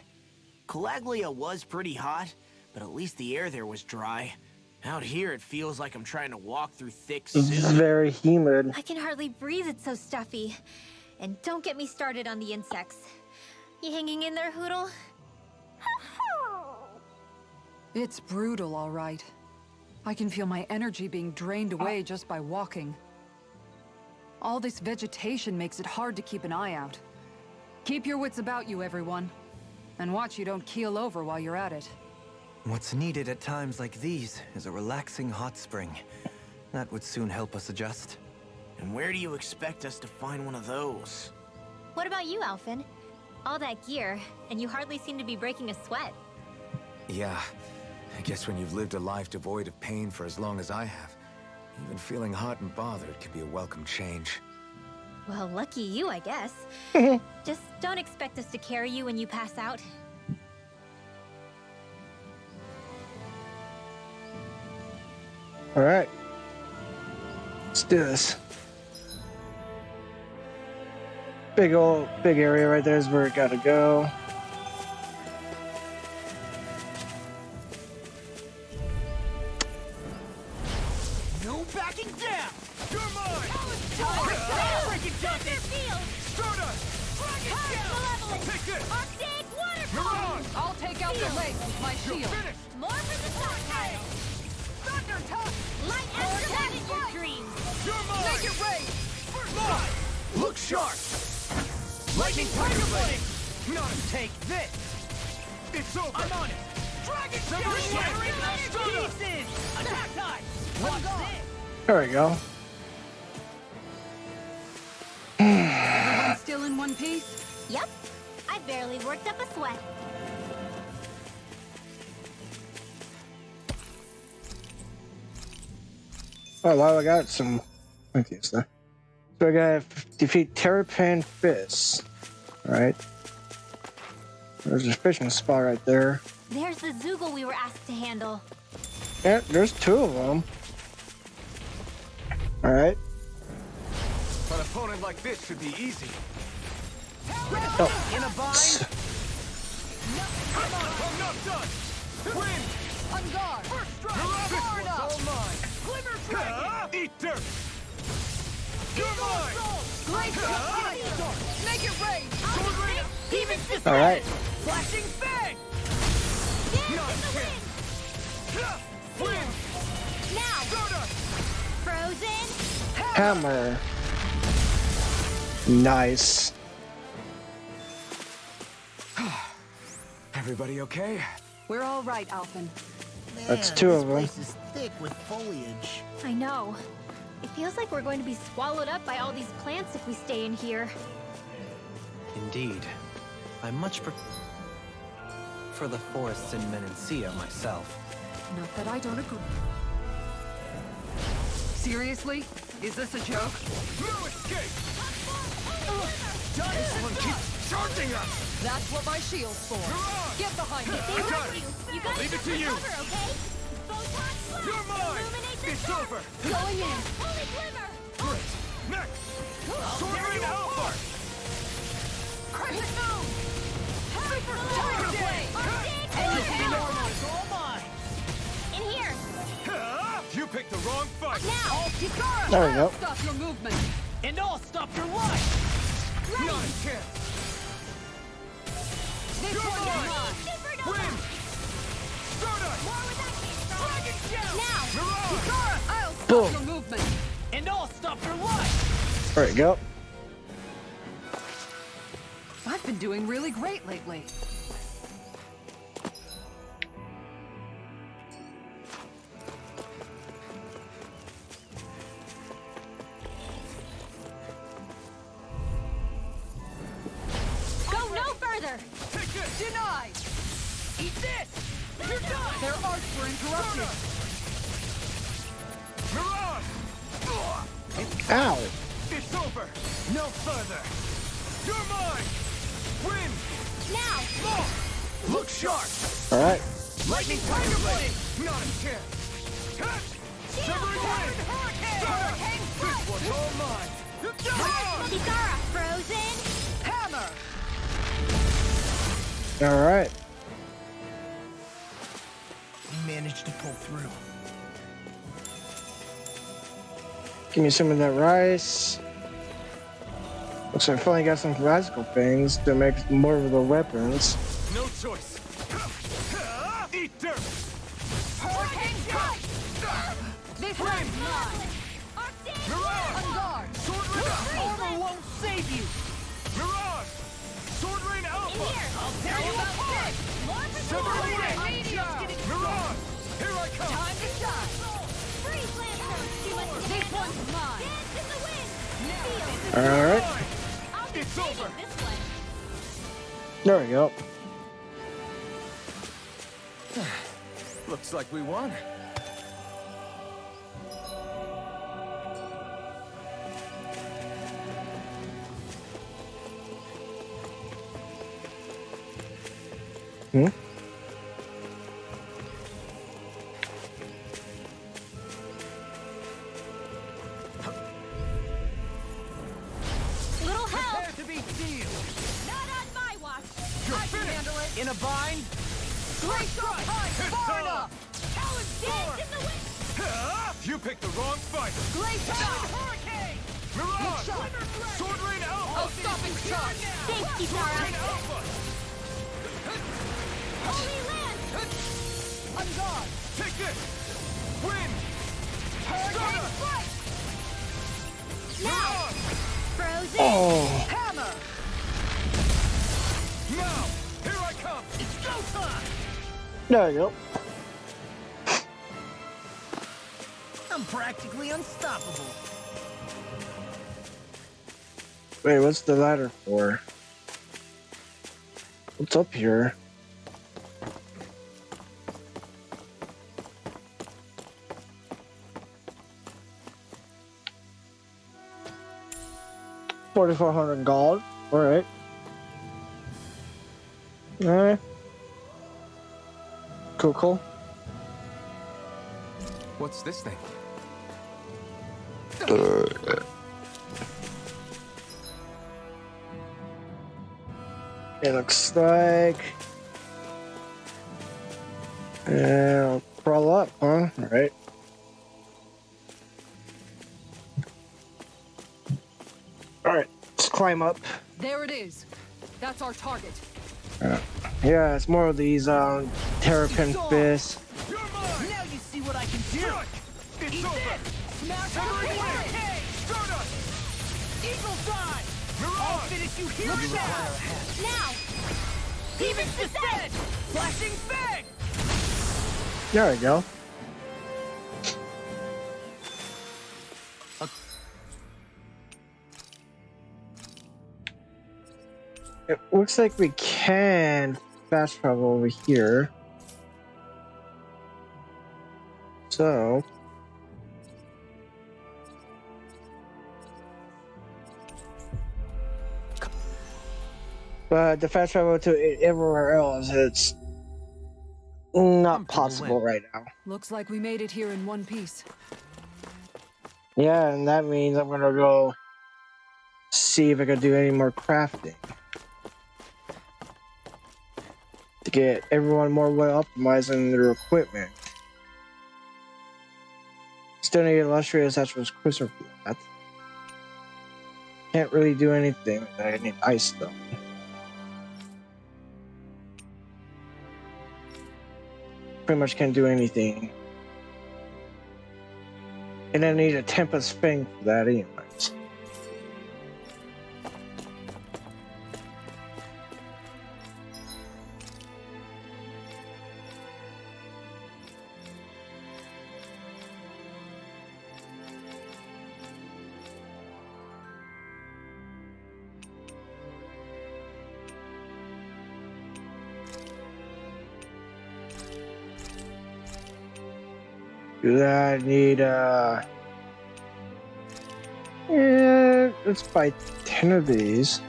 Calaglia was pretty hot, but at least the air there was dry. Out here, it feels like I'm trying to walk through thick It's soup. very humid. I can hardly breathe, it's so stuffy. And don't get me started on the insects. You hanging in there, Hoodle? It's brutal, all right. I can feel my energy being drained away just by walking. All this vegetation makes it hard to keep an eye out. Keep your wits about you, everyone. And watch you don't keel over while you're at it. What's needed at times like these is a relaxing hot spring. That would soon help us adjust. And where do you expect us to find one of those? What about you, Alphen? All that gear, and you hardly seem to be breaking a sweat. Yeah, I guess when you've lived a life devoid of pain for as long as I have, even feeling hot and bothered can be a welcome change. Well, lucky you, I guess. Just don't expect us to carry you when you pass out. All right, let's do this. Big area right there is where it gotta go. No backing down! You're mine! Breaking Take this! Arctic You're on! I'll take out the legs with my shield. Finish! More for the stockpile! Thunder touch! Light after in your dreams! You're mine! Make it rain! Mine! Look sharp! Lightning Tiger Blade! Take this! It's over! I'm on it! Dragon Shattering Shattering pieces! Attack time! Watch this! There we go. Everyone still in one piece? Yep. I barely worked up a sweat. Oh, wow, I got some. Okay, so I gotta defeat Terrapan Fist. Alright. There's a fishing spot right there. There's the Zoogle we were asked to handle. Yeah, there's two of them. Alright. An opponent like this should be easy. Oh. In a bind? I'm not done. Win. On guard! First strike. This one's all mine. Glimmer Dragon! Eat dirt. You're mine. Great shot! Make it rain! Sword Rain. Even Alright. flashing fang! Not a chance. Win. Now, Soda. Frozen. Hammer. Nice. Everybody okay? We're all right, Alphen. That's Man, two this of them. place is thick with foliage. I know. It feels like we're going to be swallowed up by all these plants if we stay in here. Indeed. I much prefer the forests in Menancia myself. Not that I don't agree. Seriously? Is this a joke? No escape. This one keeps charging us. That's what my shield's for. Mirage. Get behind me. I got it. You gotta Leave it just to you. recover, okay? Photon blast! You're mine. Illuminate the It's dark. over. Going in. Holy glimmer! Great. Next. Sword Rain Alpha. Crescent Moon! Super Fire Day! Anything normal is all mine. In here! You picked the wrong fight. Now! Kikara! There we go. Stop your movement! And I'll stop your life! Not a chance. This You're one's mine. mine! Win. Stardust. Dragon Shell! Now! Mirage. Kikara! I'll stop Boom. your movement! And I'll stop your life! There we go. I've been doing really great lately. Go no further! Take this. Denied! Eat this! You're done! Their arts were interrupted. Mirage. Ow. It's over. No further. You're mine. Win. Now! Look sharp. Alright. Lightning Tiger Blade. Not a chance. Catch. Severing Wind. Hurricane. This one's all mine. Mirage. Kikara! Frozen! Hammer! Alright. We managed to pull through. Give me some of that rice. Looks like I finally got some classical things to make more of the weapons. No choice. Eat dirt. Hurricane strike! This one's mine! Mirage. On guard! Sword Rain Alpha. Armor won't save you! Mirage. Sword Rain Alpha. I'll tell you about this! Severing Wind. Meteor! Mirage. Here I come. Time to shine! Freeze Lantern! This one's mine! Dance in the wind! Alright. I'll be It's saving over. this one! There we go. Looks like we won. Hmm? Little help! Prepare to be sealed! Not on my watch! I can handle it! In a bind? Glacial Punch! Far enough! Dance in the wind! You picked the wrong fight. Glacial Hurricane. Mirage. shot. Sword Rain Alpha. I'll stop and charge! Thanks, Rain Kikara! Alpha. Holy Land! On guard! Take this. Win. Hurricane strike! Now! Mirage. Frozen! Oh. Hammer! Now. Here I come. It's go time! There we go. I'm practically unstoppable. Wait, what's the ladder for? What's up here? $4,400 gold. All right. All right. Cool, cool. What's this thing? It looks like. I'll crawl up, huh? All right. All right. Let's climb up. There it is. That's our target. Yeah, it's more of these terrapin fists. You're mine! Now you see what I can do. Strike! It's Eat over! this! Smash Severing your Wind! head! Stardust! Eagle Side! I'll Mirage! finish you here and now! Now! Demon's Descent! Flashing Fang! There we go. It looks like we can fast travel over here. So. But the fast travel to everywhere else, it's not possible right now. Looks like we made it here in one piece. Yeah, and that means I'm gonna go see if I can do any more crafting. To get everyone more well optimized in their equipment. Still need illustrious Atros Cruiser for that. Can't really do anything. I need ice though. Pretty much can't do anything. And I need a Tempest Fang for that anyways. Do I need yeah, let's buy 10 of these.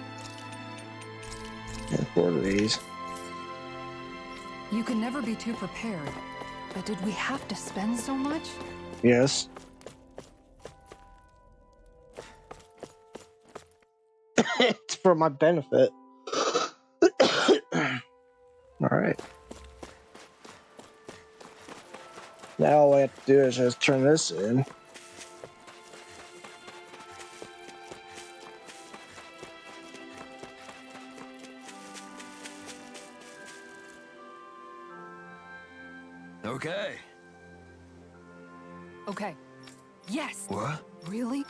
And 4 of these. You can never be too prepared. But did we have to spend so much? Yes. It's for my benefit. Alright. Now all I have to do is just turn this in. Okay. Okay. Yes! What? Really?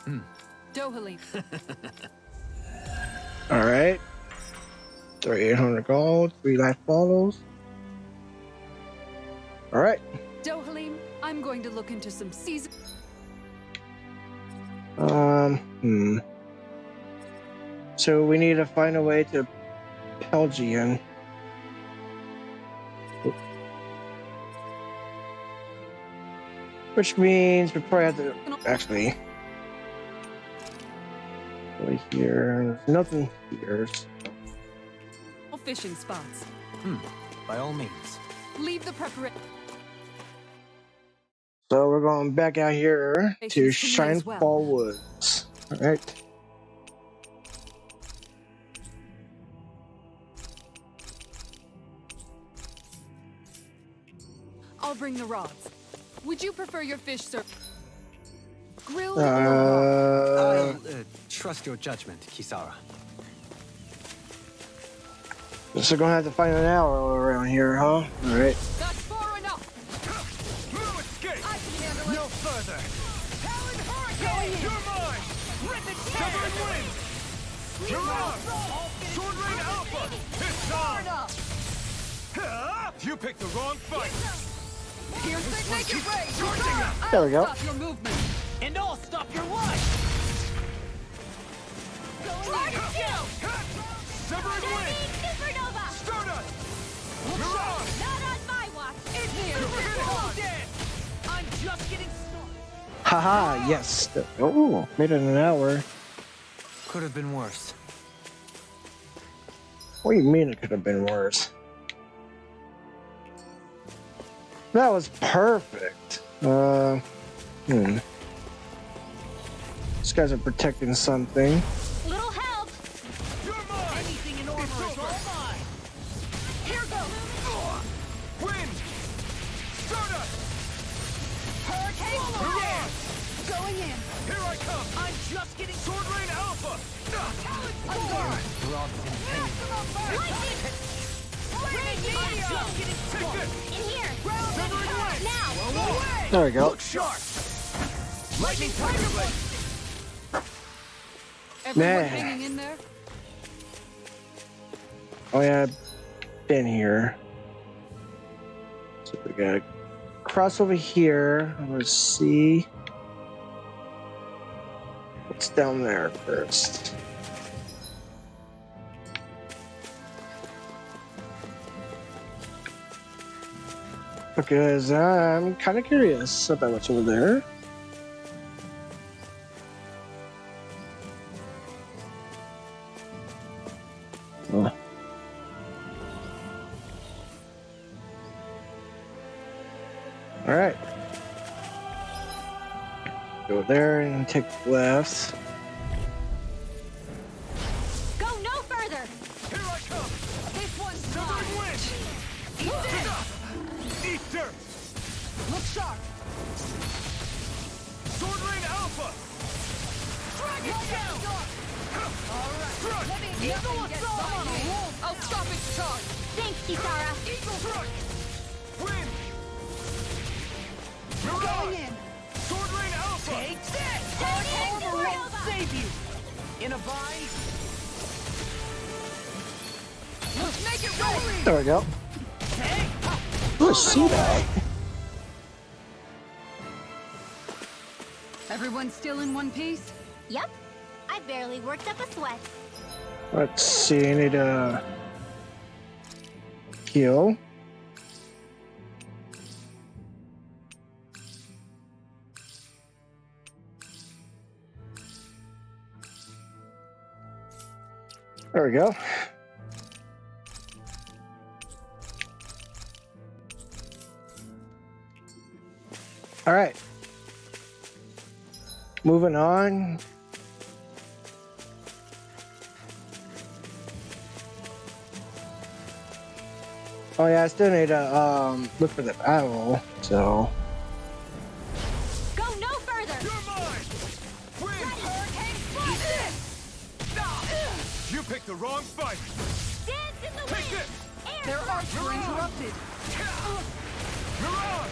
Dohalim. Alright. 3,800 gold, 3 life bottles. Alright. Dohalim, I'm going to look into some season. So we need to find a way to Pelgian. Which means we probably have to actually go here. There's nothing here. Fishing spots. By all means. Leave the preparation. So we're going back out here to Patience to me as Shinefall well. Woods. Alright. I'll bring the rods. Would you prefer your fish served grilled or raw? I'll trust your judgment, Kisara. So we're gonna have to find an hour around here, huh? Alright. That's far enough. No escape! I can handle it. No further! Talon Hurricane! You're mine! Severing Wind! Mirage! Sword Rain Alpha! It's on! You picked the wrong fight! Piercing, make it rain! There we go. Stop your movement! And I'll stop your life! Severing Wind! Supernova! Stardust! You're on! Not on my watch! It's here! Dead! I'm just getting started! Haha, yes. Oh, made it in an hour. Could have been worse. What do you mean it could have been worse? That was perfect. These guys are protecting something. Little help! You're mine! Anything in armor is all mine! Here goes! Wind! Stardust! Hurricane You're Blast! on! Going in! Here I come! I'm just getting Sword Rain Alpha! Lightning! Raging I'm Action! just getting started! In here! Severing Wind! Now! There we go. Look sharp! Lightning Tiger Blade! Everyone Nah. hanging in there? Oh yeah, been here. So we gotta cross over here. Let's see what's down there first. Because I'm kind of curious about what's over there. Oh. All right. Go there and take left. Go no further! Here I come! This one's Severing mine! Wind! Eat dirt! Look sharp! Sword Rain Alpha! Dragon down! Alright, Thrust! let me get some on a roll! I'll stop its charge! Thanks, Kisara! Eagle Thrust! Wind! You're going on! in! Sword Rain Alpha! Take this! Hurricane Armor won't Supernova! save you! In a bind? Let's make it rain! There we go. Let's see that. Everyone still in one piece? Yep. I barely worked up a sweat. Let's see. I need a heal. There we go. All right. Moving on. Oh yeah, I still need to look for the battle. So Go no further! You're mine! Wind! Hurricane Blast! You picked the wrong fight! Dance in the Take wind! this! Air Their blast! arcs were interrupted! You're on!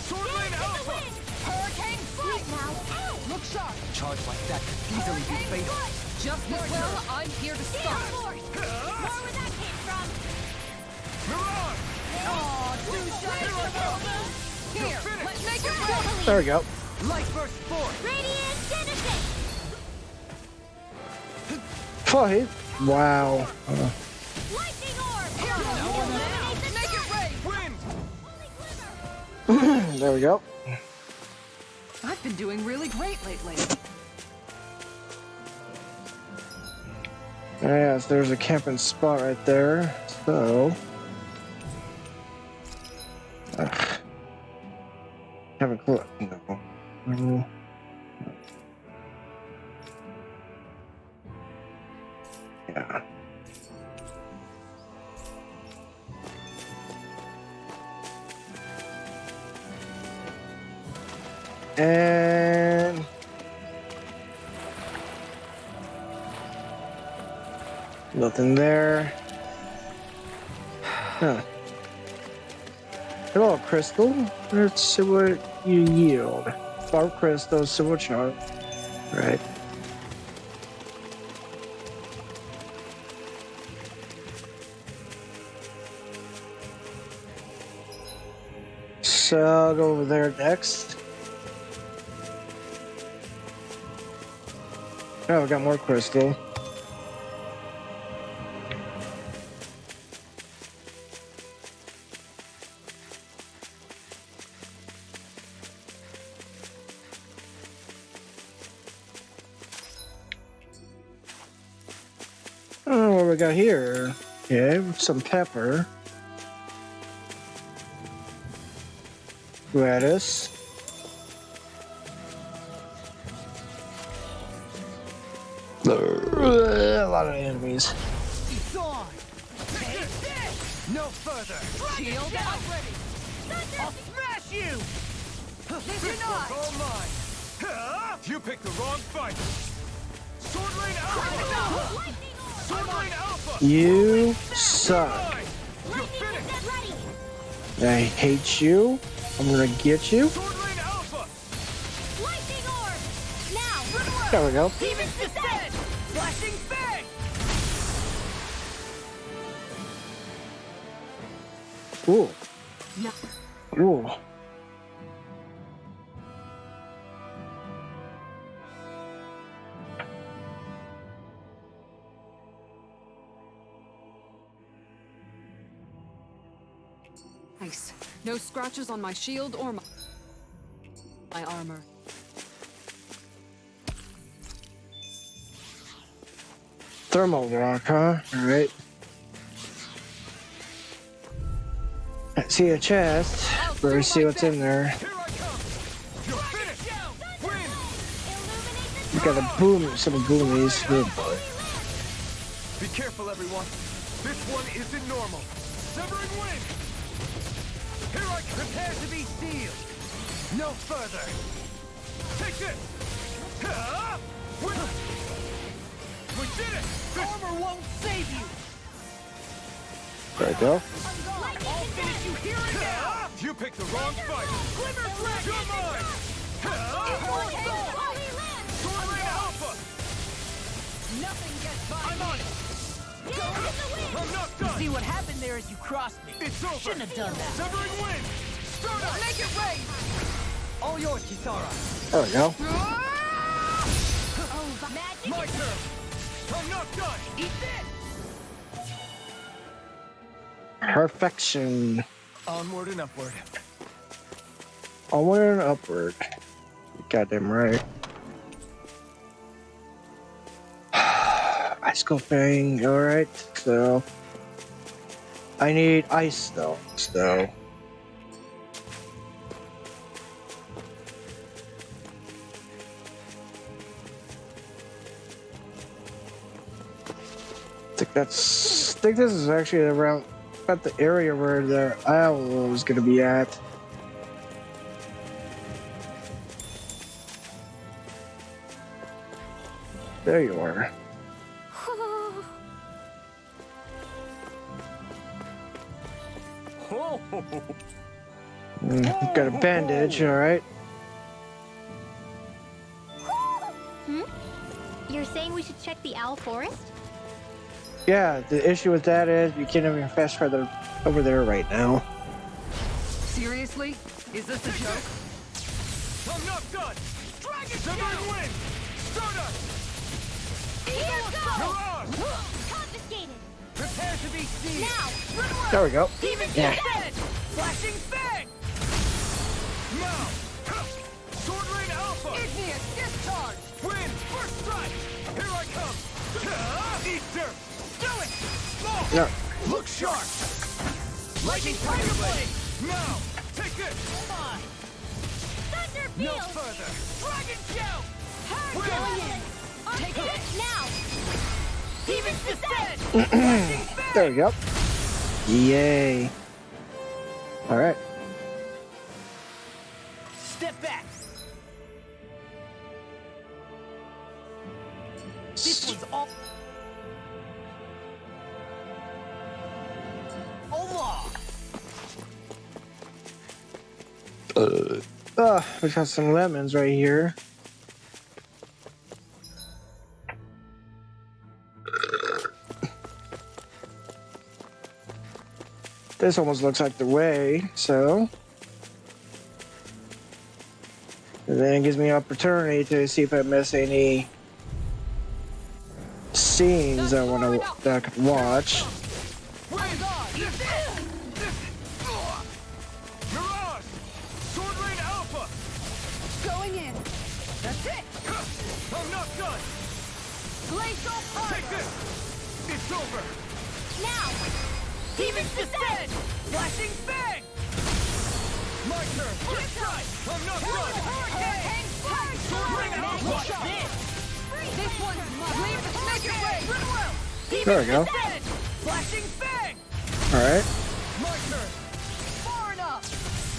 Sword Rain Dance in the Alpha! wind! Hurricane Sleep now! Ow! Look sharp! Charge like that could easily be Hurricane fatal. Strike! Just as well, I'm here to Dance stop! force! More where that came from! You're on! Aw, too shy! Here, let's make it rain! there we go. Light burst forth! Radiant Genesis! Fight. Wow. Lightning Orb! Make it rain! Wind! Holy Glimmer! There we go. I've been doing really great lately. Yes, there's a camping spot right there. So have a clue. No. Yeah. And nothing there. Huh. Hello, Crystal. Let's see what you yield. Spark Crystal, Silver Charm. Right. So I'll go over there next. Oh, we got more crystal. Oh, what we got here? Okay, some pepper. Lettuce. A lot of enemies. It's on! Take this! No further! Shield out! I'll smash you! This one's all mine! Huh? You picked the wrong fight! Sword Lane Alpha! Lightning orb! Sword Lane Alpha! You suck. Mine! You're Lightning finished! ready! I hate you. I'm gonna get you. Sword Lane Alpha! Lightning orb! Now! There we go. Demons descend! Flashing bang! Ooh. No. Ooh. Nice. No scratches on my shield or my armor. Thermal rock, huh? Alright. I see a chest. Better see what's in there. Here I come! You're finished! Win! Illuminate the We got a boom, some boomies. Good boy. Be careful, everyone. This one isn't normal. Severing wind! Here I come! Prepare to be sealed! No further! Take this! Huh? We did it! Armor won't save you! There we go. I'll finish you here and now! You picked the wrong fight! Glimmer Thread! You're mine! Holy land! Sword Lane Alpha! Nothing gets by I'm on it! Down in the wind! I'm not done! See, what happened there is you crossed me. It's over! Shouldn't have done that. Severing wind! Start up! Make it rain! All yours, Kisara! There we go. Magic My turn! I'm not done! Eat this! Perfection. Onward and upward. Onward and upward. Goddamn right. Ice Sculpting, alright. So I need ice though, so I think this is actually around about the area where the owl is gonna be at. There you are. Got a bandage, alright. You're saying we should check the owl forest? Yeah, the issue with that is you can't even fast travel over there right now. Seriously? Is this a joke? I'm not done! Dragon Severing wind! Stardust! Here goes! Mirage! Confiscated! Prepare to be seized! Now! There we go. Demons Yeah. descend! Flashing bang! Now! Sword Lane Alpha! Igneous discharge! Wind! First strike! Here I come! Easter! Do it! Small! No. Look sharp! Lightning Tiger Blade! Now! Take this! Thunder No field! further! Dragon Shout! Brilliant! Take it now! Demons descend! There we go. Yay. Alright. Step back. This was all. Allah. We got some lemons right here. This almost looks like the way, so And then it gives me an opportunity to see if I miss any scenes that I could watch. Mirage! Sword Rain Alpha! Going in. That's it. I'm not done! Glacial Fire. Take this! It's over! Now! Demon's Descent! Flashing Fang. My turn! First strike. I'm not done! Hurricane Strike. Sword Rain Alpha! Watch this. This one's mine. Leave the snake away. Goodwill. There we go. Flashing Fang. Alright. My turn! Far enough.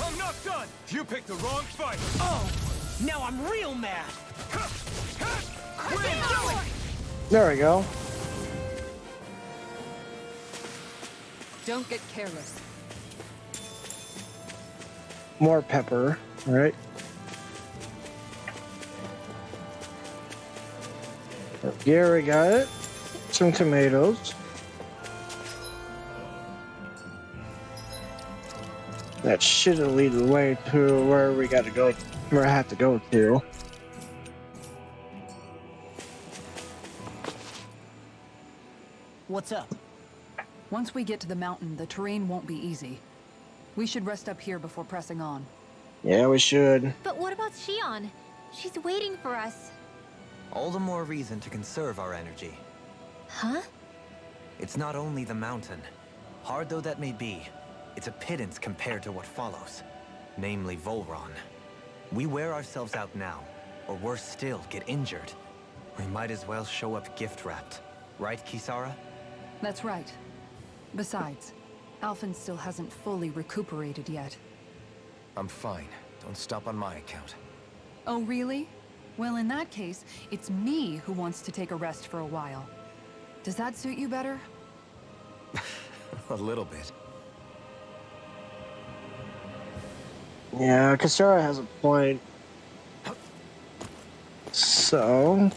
I'm not done! You picked the wrong fight! Oh, now I'm real mad. There we go. Don't get careless. More pepper. Alright. Gary got it. Some tomatoes. That should lead the way to where we gotta go, where I have to go to. What's up? Once we get to the mountain, the terrain won't be easy. We should rest up here before pressing on. Yeah, we should. But what about Shion? She's waiting for us. All the more reason to conserve our energy. Huh? It's not only the mountain. Hard though that may be, it's a pittance compared to what follows. Namely Volron. We wear ourselves out now, or worse still, get injured. We might as well show up gift-wrapped. Right, Kisara? That's right. Besides, Alphen still hasn't fully recuperated yet. I'm fine. Don't stop on my account. Oh, really? Well, in that case, it's me who wants to take a rest for a while. Does that suit you better? A little bit. Yeah, Kasara has a point. So...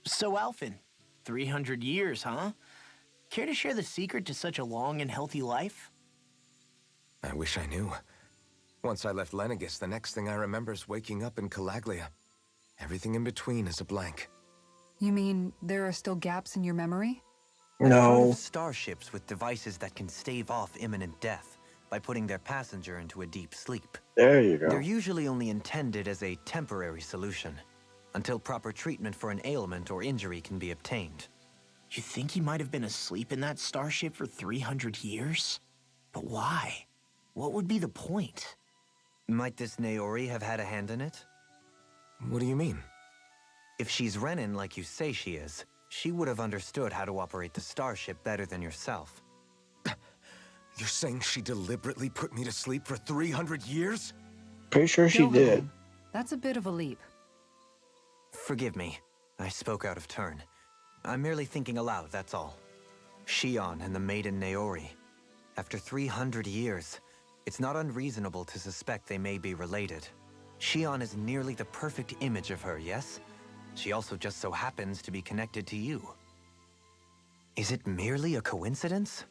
So, Alphen, 300 years, huh? Care to share the secret to such a long and healthy life? I wish I knew. Once I left Lenegis, the next thing I remember is waking up in Calaglia. Everything in between is a blank. You mean there are still gaps in your memory? I've heard No. of starships with devices that can stave off imminent death by putting their passenger into a deep sleep. There you They're go. usually only intended as a temporary solution, until proper treatment for an ailment or injury can be obtained. You think he might have been asleep in that starship for 300 years? But why? What would be the point? Might this Naori have had a hand in it? What do you mean? If she's Renin like you say she is, she would have understood how to operate the starship better than yourself. You're saying she deliberately put me to sleep for 300 years? Pretty sure she Go did. on. That's a bit of a leap. Forgive me, I spoke out of turn. I'm merely thinking aloud, that's all. Shion and the maiden Naori. After 300 years, it's not unreasonable to suspect they may be related. Shion is nearly the perfect image of her, yes? She also just so happens to be connected to you. Is it merely a coincidence?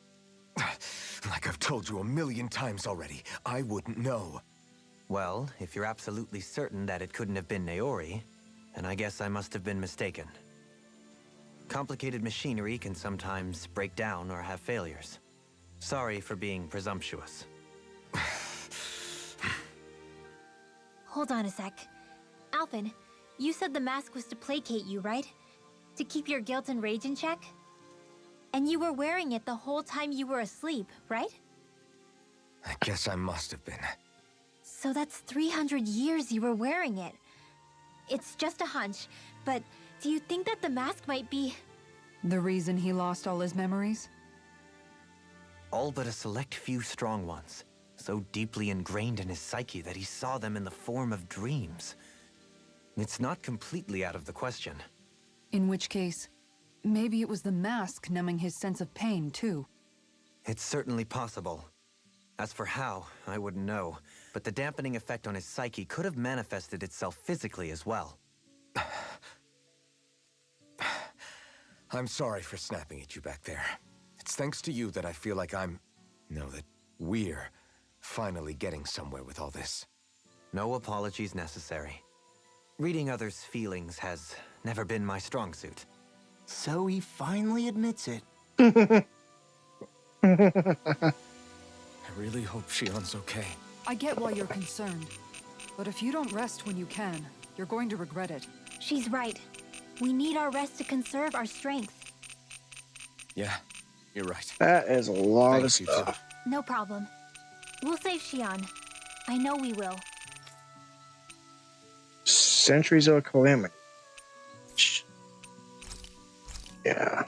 Like I've told you 1,000,000 times already, I wouldn't know. Well, if you're absolutely certain that it couldn't have been Naori, then I guess I must have been mistaken. Complicated machinery can sometimes break down or have failures. Sorry for being presumptuous. Hold on a sec. Alphen, you said the mask was to placate you, right? To keep your guilt and rage in check? And you were wearing it the whole time you were asleep, right? I guess I must have been. So that's 300 years you were wearing it. It's just a hunch, but do you think that the mask might be... The reason he lost all his memories? All but a select few strong ones, so deeply ingrained in his psyche that he saw them in the form of dreams. It's not completely out of the question. In which case, maybe it was the mask numbing his sense of pain, too. It's certainly possible. As for how, I wouldn't know, but the dampening effect on his psyche could have manifested itself physically as well. I'm sorry for snapping at you back there. It's thanks to you that I feel like that we're finally getting somewhere with all this. No apologies necessary. Reading others' feelings has never been my strong suit. So he finally admits it. I really hope Shion's okay. I get why you're concerned. But if you don't rest when you can, you're going to regret it. She's right. We need our rest to conserve our strength. Yeah, you're right. That is a lot Thanks, of you two. stuff. No problem. We'll save Xion. I know we will. Centuries of Calamity. Yeah.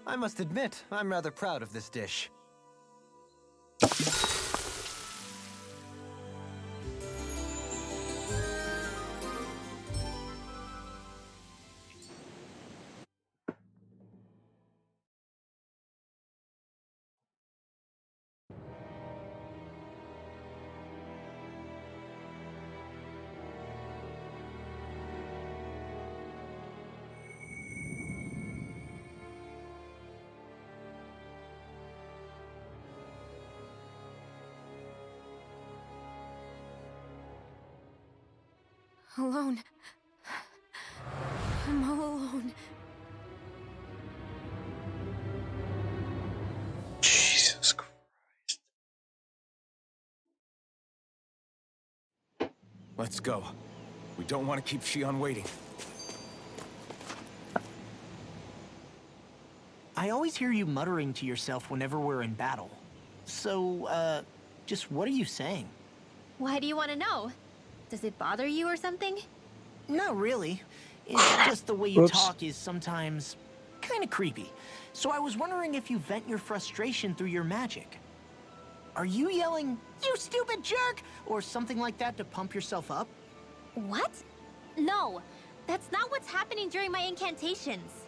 I must admit, I'm rather proud of this dish. Alone. I'm all alone. Jesus Christ. Let's go. We don't want to keep Shion waiting. I always hear you muttering to yourself whenever we're in battle. So, just what are you saying? Why do you want to know? Does it bother you or something? Not really. It's just the way you Oops. talk is sometimes kind of creepy. So I was wondering if you vent your frustration through your magic. Are you yelling, "You stupid jerk," or something like that to pump yourself up? What? No, that's not what's happening during my incantations.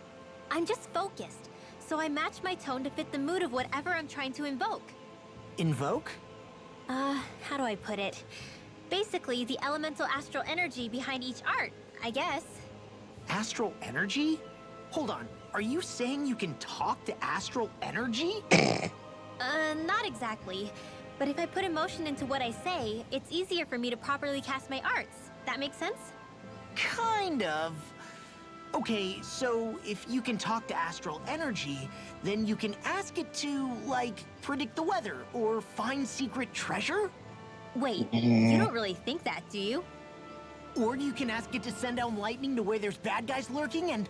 I'm just focused, so I match my tone to fit the mood of whatever I'm trying to invoke. Invoke? How do I put it? Basically, the elemental astral energy behind each art, I guess. Astral energy? Hold on, are you saying you can talk to astral energy? Not exactly. But if I put emotion into what I say, it's easier for me to properly cast my arts. That makes sense? Kind of. Okay, so if you can talk to astral energy, then you can ask it to, like, predict the weather or find secret treasure? Wait, you don't really think that, do you? Or you can ask it to send down lightning to where there's bad guys lurking and...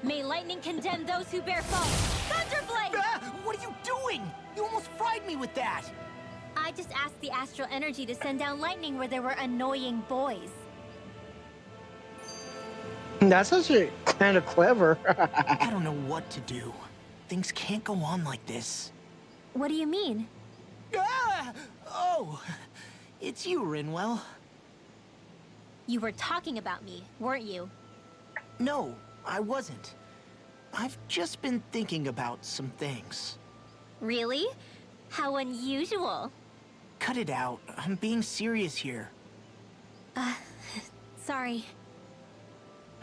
May lightning condemn those who bear false! Thunderblade! What are you doing? You almost fried me with that! I just asked the astral energy to send down lightning where there were annoying boys. That's actually kind of clever. I don't know what to do. Things can't go on like this. What do you mean? Oh, it's you, Rinwell. You were talking about me, weren't you? No, I wasn't. I've just been thinking about some things. Really? How unusual. Cut it out. I'm being serious here. Sorry.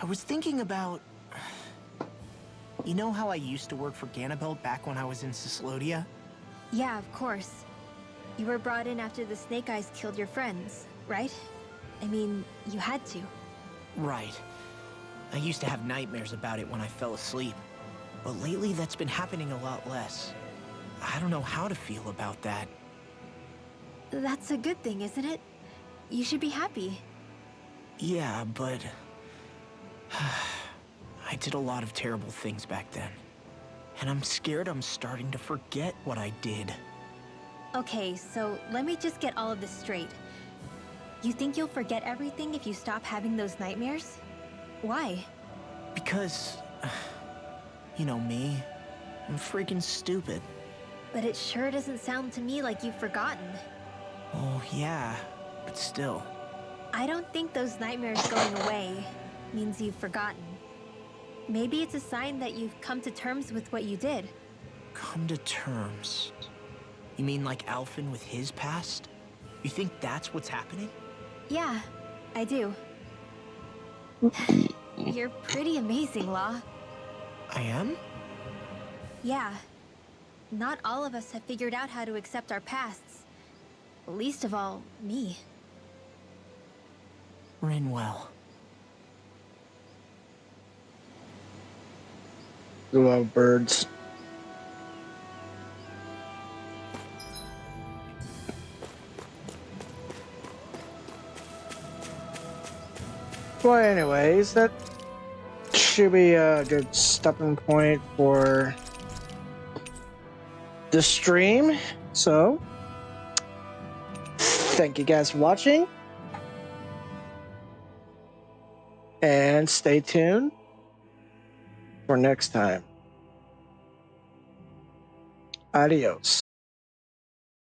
I was thinking about... You know how I used to work for Ganabelt back when I was in Cyslodia? Yeah, of course. You were brought in after the Snake Eyes killed your friends, right? I mean, you had to. Right. I used to have nightmares about it when I fell asleep. But lately, that's been happening a lot less. I don't know how to feel about that. That's a good thing, isn't it? You should be happy. Yeah, but... I did a lot of terrible things back then. And I'm scared I'm starting to forget what I did. Okay, so let me just get all of this straight. You think you'll forget everything if you stop having those nightmares? Why? Because... You know me. I'm freaking stupid. But it sure doesn't sound to me like you've forgotten. Oh, yeah. But still. I don't think those nightmares going away means you've forgotten. Maybe it's a sign that you've come to terms with what you did. Come to terms. You mean like Alphen with his past? You think that's what's happening? Yeah, I do. You're pretty amazing, Law. I am? Yeah. Not all of us have figured out how to accept our pasts. Least of all, me. Rinwell. Love birds. Well, anyways, that should be a good stopping point for the stream. So, thank you guys for watching. And stay tuned for next time. Adios.